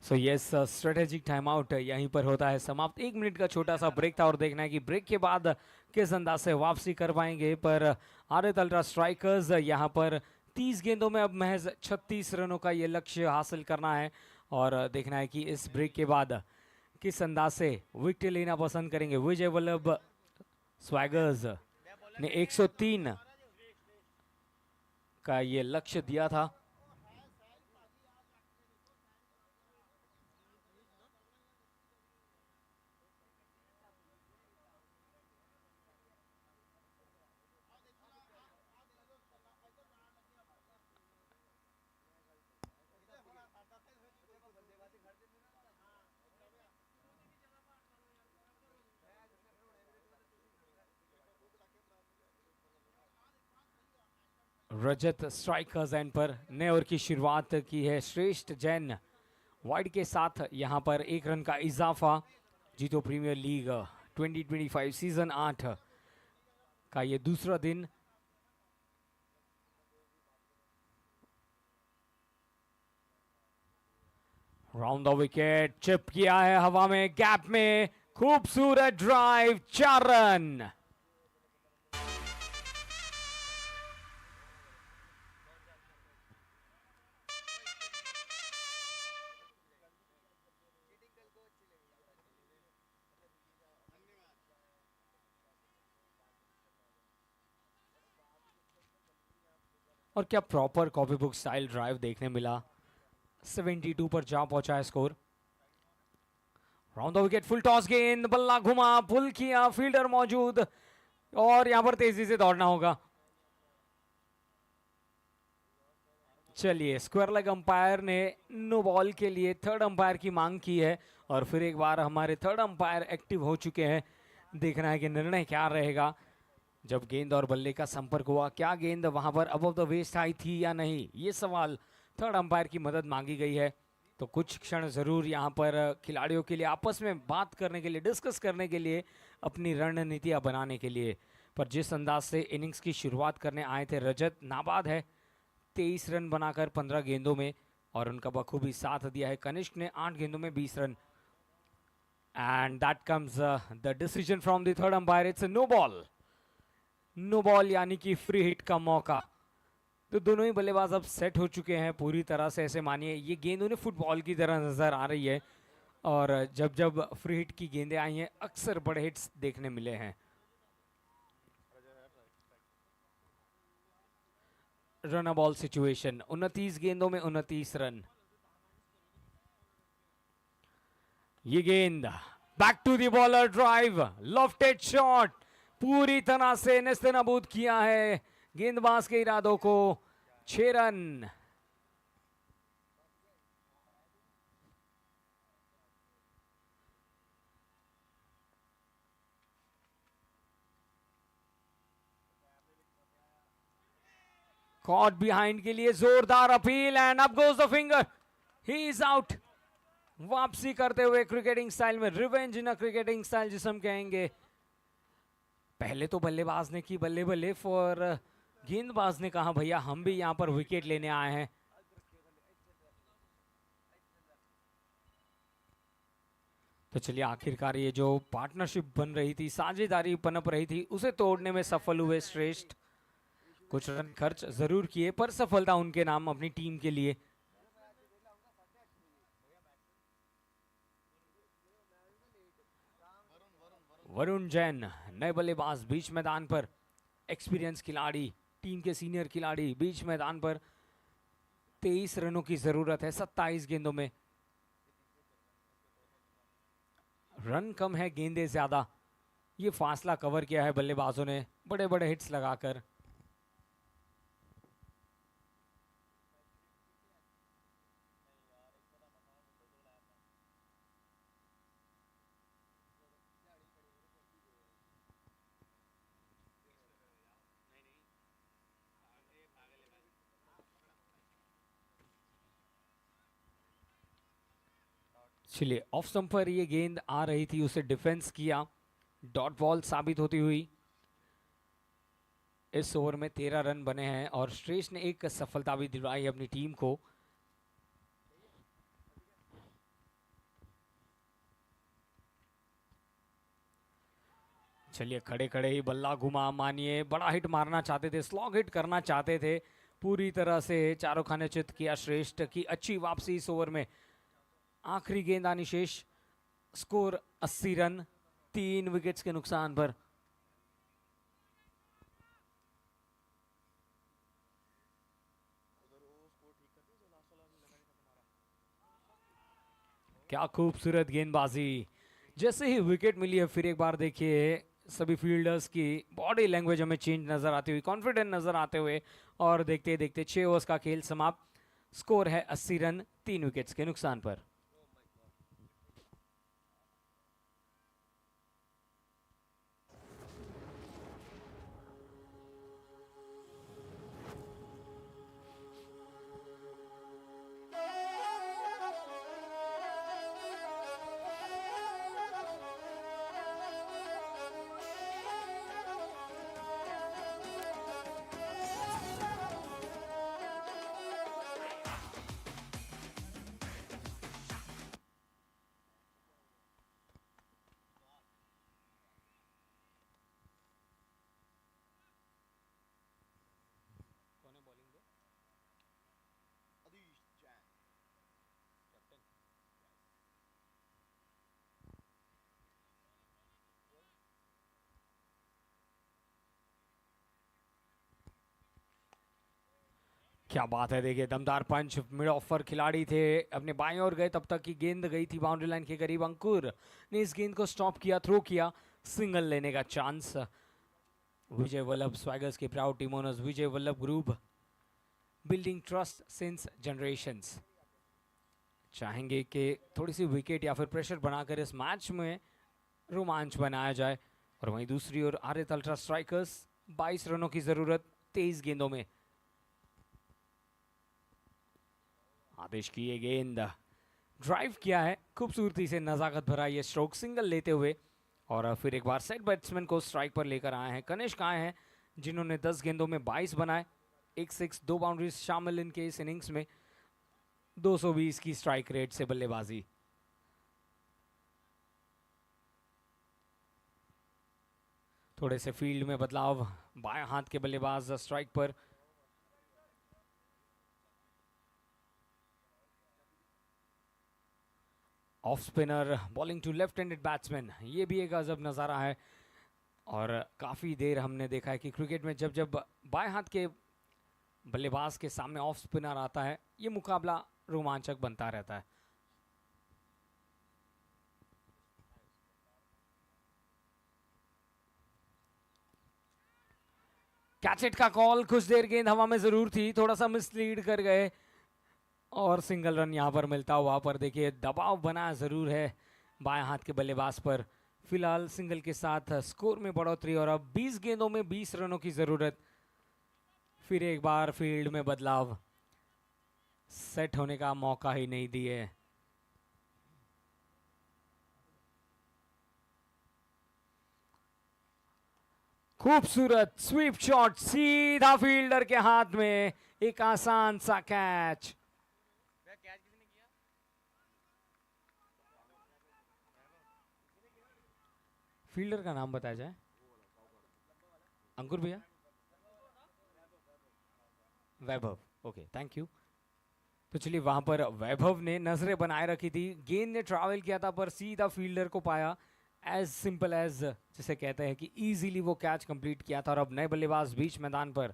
Speaker 10: So yes, strategic time out यहीं पर होता है समाप्त। 1 मिनट का छोटा सा ब्रेक था, और देखना है कि ब्रेक के बाद किस अंदाज से वापसी कर पाएंगे। पर आरत अल्ट्रा स्ट्राइकर्स यहाँ पर 30 गेंदों में अब महज 36 रनों का ये लक्ष्य हासिल करना है, और देखना है कि इस ब्रेक के बाद किस अंदाज से विकेट लेना पसंद करेंगे। विजय वल्लभ स्वैगर्स ने 103 का ये लक्ष्य दिया था। रजत स्ट्राइकर्स एंड पर नए ओवर की शुरुआत की है श्रेष्ठ जैन। वाइड के साथ यहां पर 1 रन का इजाफा। जीतो प्रीमियर लीग 2025 सीजन 8। का ये दूसरा दिन। राउंड द विकेट, चिप किया है हवा में, गैप में, खूबसूरत ड्राइव, 4 रन। और क्या proper copy book style drive देखने मिला। 72 पर जा पहुंचा है score. Round the wicket, full toss गेंद, बल्ला घुमा, पुल किया, फील्डर मौजूद और यहां पर तेजी से दौड़ना होगा। चलिए, स्क्वायर लेग अंपायर ने नो बॉल के लिए थर्ड अंपायर की मांग की है और फिर एक बार हमारे थर्ड अंपायर एक्टिव हो चुके हैं। देखना है कि निर्णय क्या रहेगा। जब गेंद और बल्ले का संपर्क हुआ, क्या गेंद वहां पर अबव द वेस्ट आई थी या नहीं, ये सवाल थर्ड अंपायर की मदद मांगी गई है। तो कुछ क्षण जरूर यहाँ पर खिलाड़ियों के लिए आपस में बात करने के लिए, डिस्कस करने के लिए, अपनी रणनीतियाँ बनाने के लिए। पर जिस अंदाज से इनिंग्स की शुरुआत करने आए थे रजत, नाबाद है 23 रन बनाकर 15 गेंदों में और उनका बखूबी साथ दिया है कनिष्क ने 8 गेंदों में 20 रन। And that comes the decision from the third umpire, it's no ball. No ball यानी कि फ्री हिट का मौका। तो दोनों ही बल्लेबाज अब सेट हो चुके हैं पूरी तरह से। ऐसे मानिए ये गेंद उन्हें फुटबॉल की तरह नजर आ रही है और जब जब फ्री हिट की गेंदें आई हैं अक्सर बड़े हिट्स देखने मिले हैं। रन बॉल सिचुएशन, 29 गेंदों में 29 रन। ये गेंद back to the bowler, drive, lofted shot, पूरी तरह से नेस्तनाबूद किया है गेंदबाज के इरादों को। 6 रन। कॉट बिहाइंड के लिए जोरदार appeal and up goes the finger, he is out. वापसी करते हुए क्रिकेटिंग स्टाइल में, revenge in a cricketing style जिसे हम कहेंगे। पहले तो बल्लेबाज ने की बल्ले बल्ले, फॉर गेंदबाज ने कहा भैया हम भी यहां पर विकेट लेने आए हैं। तो चलिए, आखिरकार ये जो पार्टनरशिप बन रही थी, साझेदारी पनप रही थी, उसे तोड़ने में सफल हुए श्रेष्ठ। कुछ रन खर्च जरूर किए पर सफलता उनके नाम, अपनी टीम के लिए। वरुण जैन नए बल्लेबाज बीच मैदान पर, एक्सपीरियंस खिलाड़ी, टीम के सीनियर खिलाड़ी बीच मैदान पर। 23 रनों की जरूरत है 27 गेंदों में। रन कम है, गेंदें ज्यादा। ये फासला कवर किया है बल्लेबाजों ने बड़े बड़े हिट्स लगाकर। चलिए, ऑफ स्टंप पर ये गेंद आ रही थी, उसे डिफेंस किया, डॉट बॉल साबित होती हुई। इस ओवर में 13 रन बने हैं और श्रेष्ठ ने एक सफलता भी दिलवाई अपनी टीम को। चलिए, खड़े खड़े ही बल्ला घुमा, मानिए बड़ा हिट मारना चाहते थे, स्लॉग हिट करना चाहते थे। पूरी तरह से चारों खाने चित किया श्रेष्ठ की अच्छी वापसी इस ओवर में। आखिरी गेंद आनी शेष, स्कोर 80 रन 3 विकेट्स के नुकसान पर। क्या खूबसूरत गेंदबाजी। जैसे ही विकेट मिली है, फिर एक बार देखिए सभी फील्डर्स की बॉडी लैंग्वेज हमें चेंज नजर आती हुई, कॉन्फिडेंट नजर आते हुए। और देखते देखते 6 ओवर्स का खेल समाप्त। स्कोर है 80 रन 3 विकेट्स के नुकसान पर। क्या बात है, देखिए दमदार पंच। मिड ऑफर खिलाड़ी थे, अपने बाएं ओर गए, तब तक की गेंद गई थी बाउंड्री लाइन के करीब। अंकुर ने इस गेंद को स्टॉप किया, थ्रो किया, सिंगल लेने का चांस। विजय वल्लभ स्वैगर्स के proud team owners, Vijay Vallabh group, building trust since generations, चाहेंगे कि थोड़ी सी विकेट या फिर प्रेशर बनाकर इस मैच में रोमांच बनाया जाए। और वहीं दूसरी ओर आरित अल्ट्रा स्ट्राइकर्स, 22 रनों की जरूरत 23 गेंदों में। आदेश की ये गेंद ड्राइव किया है खूबसूरती से, नजाकत भरा ये स्ट्रोक, सिंगल लेते हुए। और फिर एक बार सेट बैट्समैन को स्ट्राइक पर लेकर आए हैं कनिष्क आए हैं, जिन्होंने 10 गेंदों में 22 बनाए, एक 6, 2 बाउंड्रीज शामिल इनके इस इनिंग्स में। 220 की स्ट्राइक रेट से बल्लेबाजी। थोड़े से फील्ड में बदलाव, बाएं हाथ के बल्लेबाज स्ट्राइक पर। Off spinner bowling to left handed batsman, ये भी एक अजब नज़ारा है। और काफ़ी देर हमने देखा है कि क्रिकेट में जब जब बाएं हाथ के बल्लेबाज के सामने ऑफ स्पिनर आता है, ये मुकाबला रोमांचक बनता रहता है। कैचेट का कॉल, कुछ देर गेंद हवा में जरूर थी, थोड़ा सा मिसलीड कर गए और सिंगल रन यहां पर मिलता हुआ। पर देखिए दबाव बना जरूर है बाएं हाथ के बल्लेबाज पर। फिलहाल सिंगल के साथ स्कोर में बढ़ोतरी और अब 20 गेंदों में 20 रनों की जरूरत। फिर एक बार फील्ड में बदलाव, सेट होने का मौका ही नहीं दिए। खूबसूरत स्वीप शॉट, सीधा फील्डर के हाथ में, एक आसान सा कैच। फील्डर का नाम बताया जाए, अंकुर भैया, वैभव। Okay, thank you. तो चलिए, वहां पर वैभव ने नजरें बनाए रखी थी, गेंद ने ट्रैवल किया था पर सीधा फील्डर को पाया। एज सिंपल एज, जिसे कहते हैं कि इजीली वो कैच कंप्लीट किया था। और अब नए बल्लेबाज बीच मैदान पर।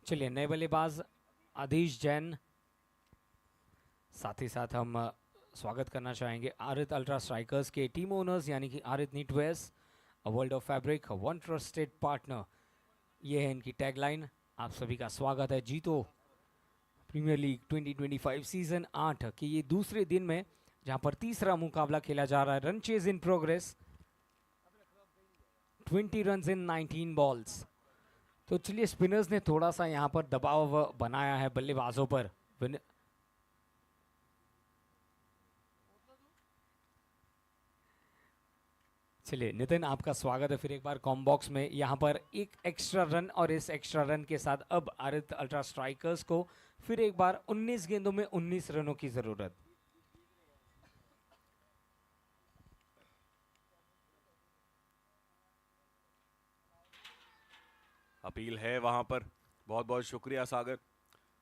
Speaker 10: चलिए, नए बल्लेबाज आदिश जैन। साथ ही साथ हम स्वागत करना चाहेंगे आरित अल्ट्रा स्ट्राइकर्स के टीम ओनर्स, यानी कि Aarit knitwears, a world of fabric, one trusted partner. ये है इनकी टैगलाइन। आप सभी का स्वागत है। जीतो प्रीमियर लीग 2025 सीजन 8 के ये दूसरे दिन में, जहां पर तीसरा मुकाबला खेला जा रहा है। Run chase in progress, 20 run in 19 balls. तो चलिए, स्पिनर्स ने थोड़ा सा यहां पर दबाव बनाया है बल्लेबाजों पर। चलिए नितिन, आपका स्वागत है फिर एक बार कॉम बॉक्स में। यहाँ पर एक एक्स्ट्रा रन और इस एक्स्ट्रा रन के साथ अब आरित अल्ट्रा स्ट्राइकर्स को फिर एक बार 19 गेंदों में 19 रनों की जरूरत।
Speaker 1: अपील है वहां पर। बहुत बहुत शुक्रिया सागर।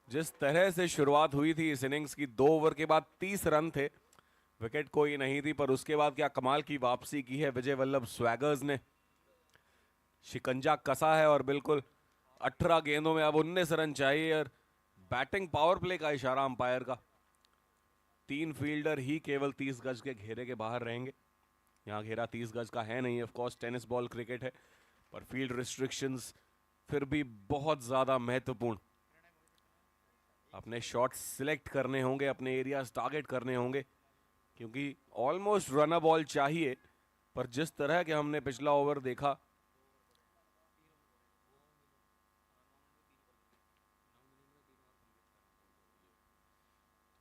Speaker 1: जिस तरह से शुरुआत हुई थी इस इनिंग्स की, 2 ओवर के बाद 30 रन थे, विकेट कोई नहीं थी, पर उसके बाद क्या कमाल की वापसी की है विजय वल्लभ स्वैगर्स ने। शिकंजा कसा है और बिल्कुल 18 गेंदों में अब 19 रन चाहिए। और बैटिंग पावर प्ले का इशारा अंपायर का। 3 फील्डर ही केवल 30 गज के घेरे के बाहर रहेंगे। यहाँ घेरा 30 गज का है नहीं, of course tennis ball cricket है, पर फील्ड रिस्ट्रिक्शंस फिर भी बहुत ज्यादा महत्वपूर्ण। अपने शॉट्स सिलेक्ट करने होंगे, अपने एरियाज टारगेट करने होंगे, क्योंकि ऑलमोस्ट रन बॉल चाहिए। पर जिस तरह के हमने पिछला ओवर देखा,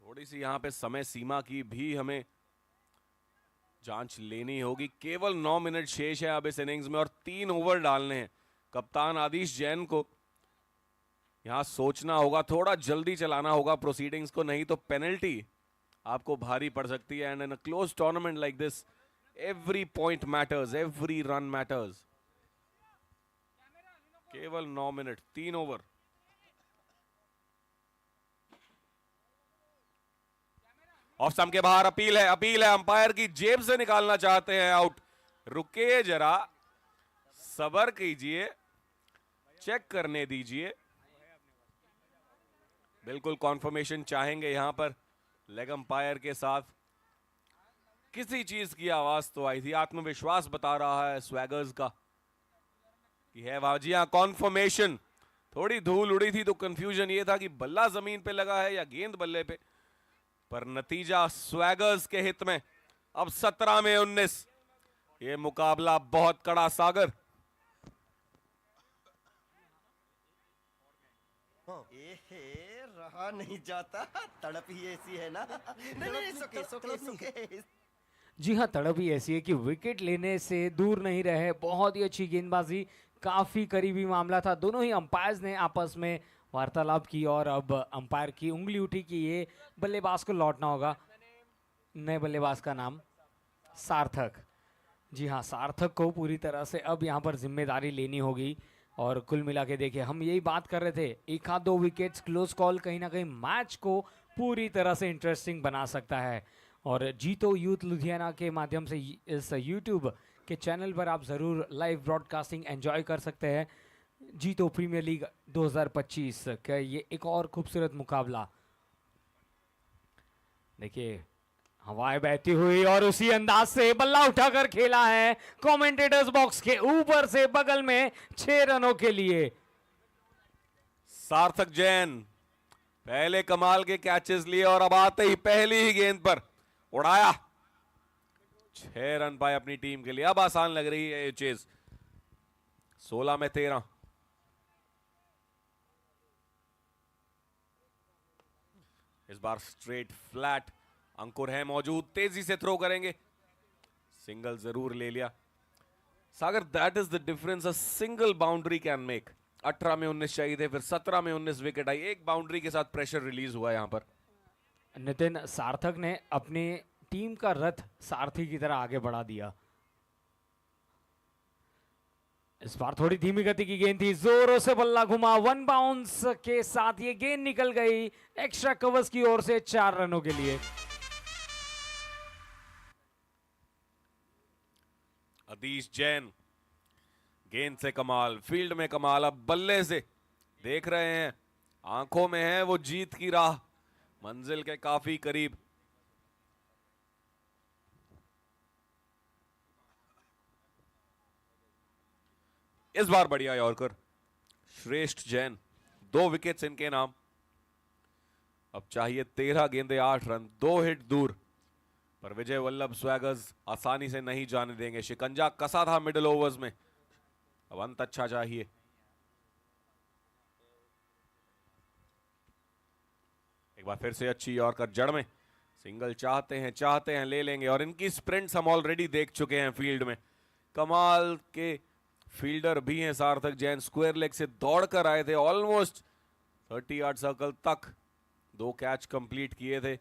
Speaker 1: थोड़ी सी यहाँ पे समय सीमा की भी हमें जांच लेनी होगी। केवल 9 मिनट शेष है अब इस इनिंग्स में और 3 ओवर डालने हैं। कप्तान आदिश जैन को यहाँ सोचना होगा, थोड़ा जल्दी चलाना होगा प्रोसीडिंग्स को, नहीं तो पेनल्टी आपको भारी पड़ सकती है। And in a close tournament like this, every point matters, every run matters. केवल 9 मिनट, 3 ओवर। ऑफ स्टंप के बाहर अपील है अंपायर की जेब से निकालना चाहते हैं आउट। रुकिए जरा, सब्र कीजिए, चेक करने दीजिए। बिल्कुल कॉन्फर्मेशन चाहेंगे यहां पर लेग अंपायर के साथ। किसी चीज की आवाज तो आई थी, आत्मविश्वास बता रहा है स्वैगर्स का कि है वहां। जी हाँ, कॉन्फर्मेशन। थोड़ी धूल उड़ी थी तो कंफ्यूजन ये था कि बल्ला जमीन पे लगा है या गेंद बल्ले पे, पर नतीजा स्वैगर्स के हित में। अब 17 में 19, ये मुकाबला बहुत कड़ा सागर।
Speaker 13: रहा नहीं जाता, तड़प ही ऐसी है ना। नहीं, सुके।
Speaker 10: जी हाँ, तड़प ही ऐसी है कि विकेट लेने से दूर नहीं रहे। बहुत ही अच्छी गेंदबाजी, काफी करीबी मामला था। दोनों ही अंपायर्स ने आपस में वार्तालाप की और अब अंपायर की उंगली उठी कि ये बल्लेबाज को लौटना होगा। नए बल्लेबाज का नाम सार्थक। जी हाँ, सार्थक को पूरी तरह से अब यहाँ पर जिम्मेदारी लेनी होगी। और कुल मिला के देखिए, हम यही बात कर रहे थे, एक आध दो विकेट्स क्लोज कॉल कहीं ना कहीं मैच को पूरी तरह से इंटरेस्टिंग बना सकता है। और जीतो यूथ लुधियाना के माध्यम से इस यूट्यूब के चैनल पर आप ज़रूर लाइव ब्रॉडकास्टिंग एंजॉय कर सकते हैं। जीतो प्रीमियर लीग 2025 का ये एक और खूबसूरत मुकाबला। देखिए, हवाएं बहती हुई और उसी अंदाज से बल्ला उठाकर खेला है कमेंटेटर्स बॉक्स के ऊपर से बगल में 6 रनों के लिए।
Speaker 1: सार्थक जैन पहले कमाल के कैचेस लिए और अब आते ही पहली ही गेंद पर उड़ाया। 6 रन पाए अपनी टीम के लिए। अब आसान लग रही है ये चेज। 16 में 13। इस बार स्ट्रेट फ्लैट। अंकुर है मौजूद, तेजी से थ्रो करेंगे। सिंगल जरूर ले लिया। Sagar, that is the difference a single boundary can make. 18 में 19 चाहिए थे, फिर 17 में 19 विकेट आई। एक बाउंड्री के साथ प्रेशर रिलीज हुआ यहां पर।
Speaker 10: नितिन, सार्थक ने अपनी टीम का रथ सारथी की तरह आगे बढ़ा दिया। इस बार थोड़ी धीमी गति की गेंद थी, जोरों से बल्ला घुमा। 1 बाउंस के साथ ये गेंद निकल गई एक्स्ट्रा कवर्स की ओर से 4 रनों के लिए।
Speaker 1: अदीश जैन गेंद से कमाल, फील्ड में कमाल। अब बल्ले से देख रहे हैं, आंखों में है वो जीत की राह, मंजिल के काफी करीब। इस बार बढ़िया यॉर्कर, श्रेष्ठ जैन। 2 विकेट्स इनके नाम। अब चाहिए 13 गेंदे 8 रन, 2 हिट दूर। पर विजय वल्लभ स्वैगर्स आसानी से नहीं जाने देंगे। शिकंजा कसा था मिडिल ओवर्स में, अब अंत अच्छा चाहिए। एक बार फिर से अच्छी यॉर्कर जड़ में। सिंगल चाहते हैं ले लेंगे। और इनकी स्प्रिंट्स हम ऑलरेडी देख चुके हैं फील्ड में। कमाल के फील्डर भी हैं सार्थक जैन। स्क्वायर लेग से दौड़कर आए थे, ऑलमोस्ट 30 यार्ड सर्कल तक 2 कैच कंप्लीट किए थे।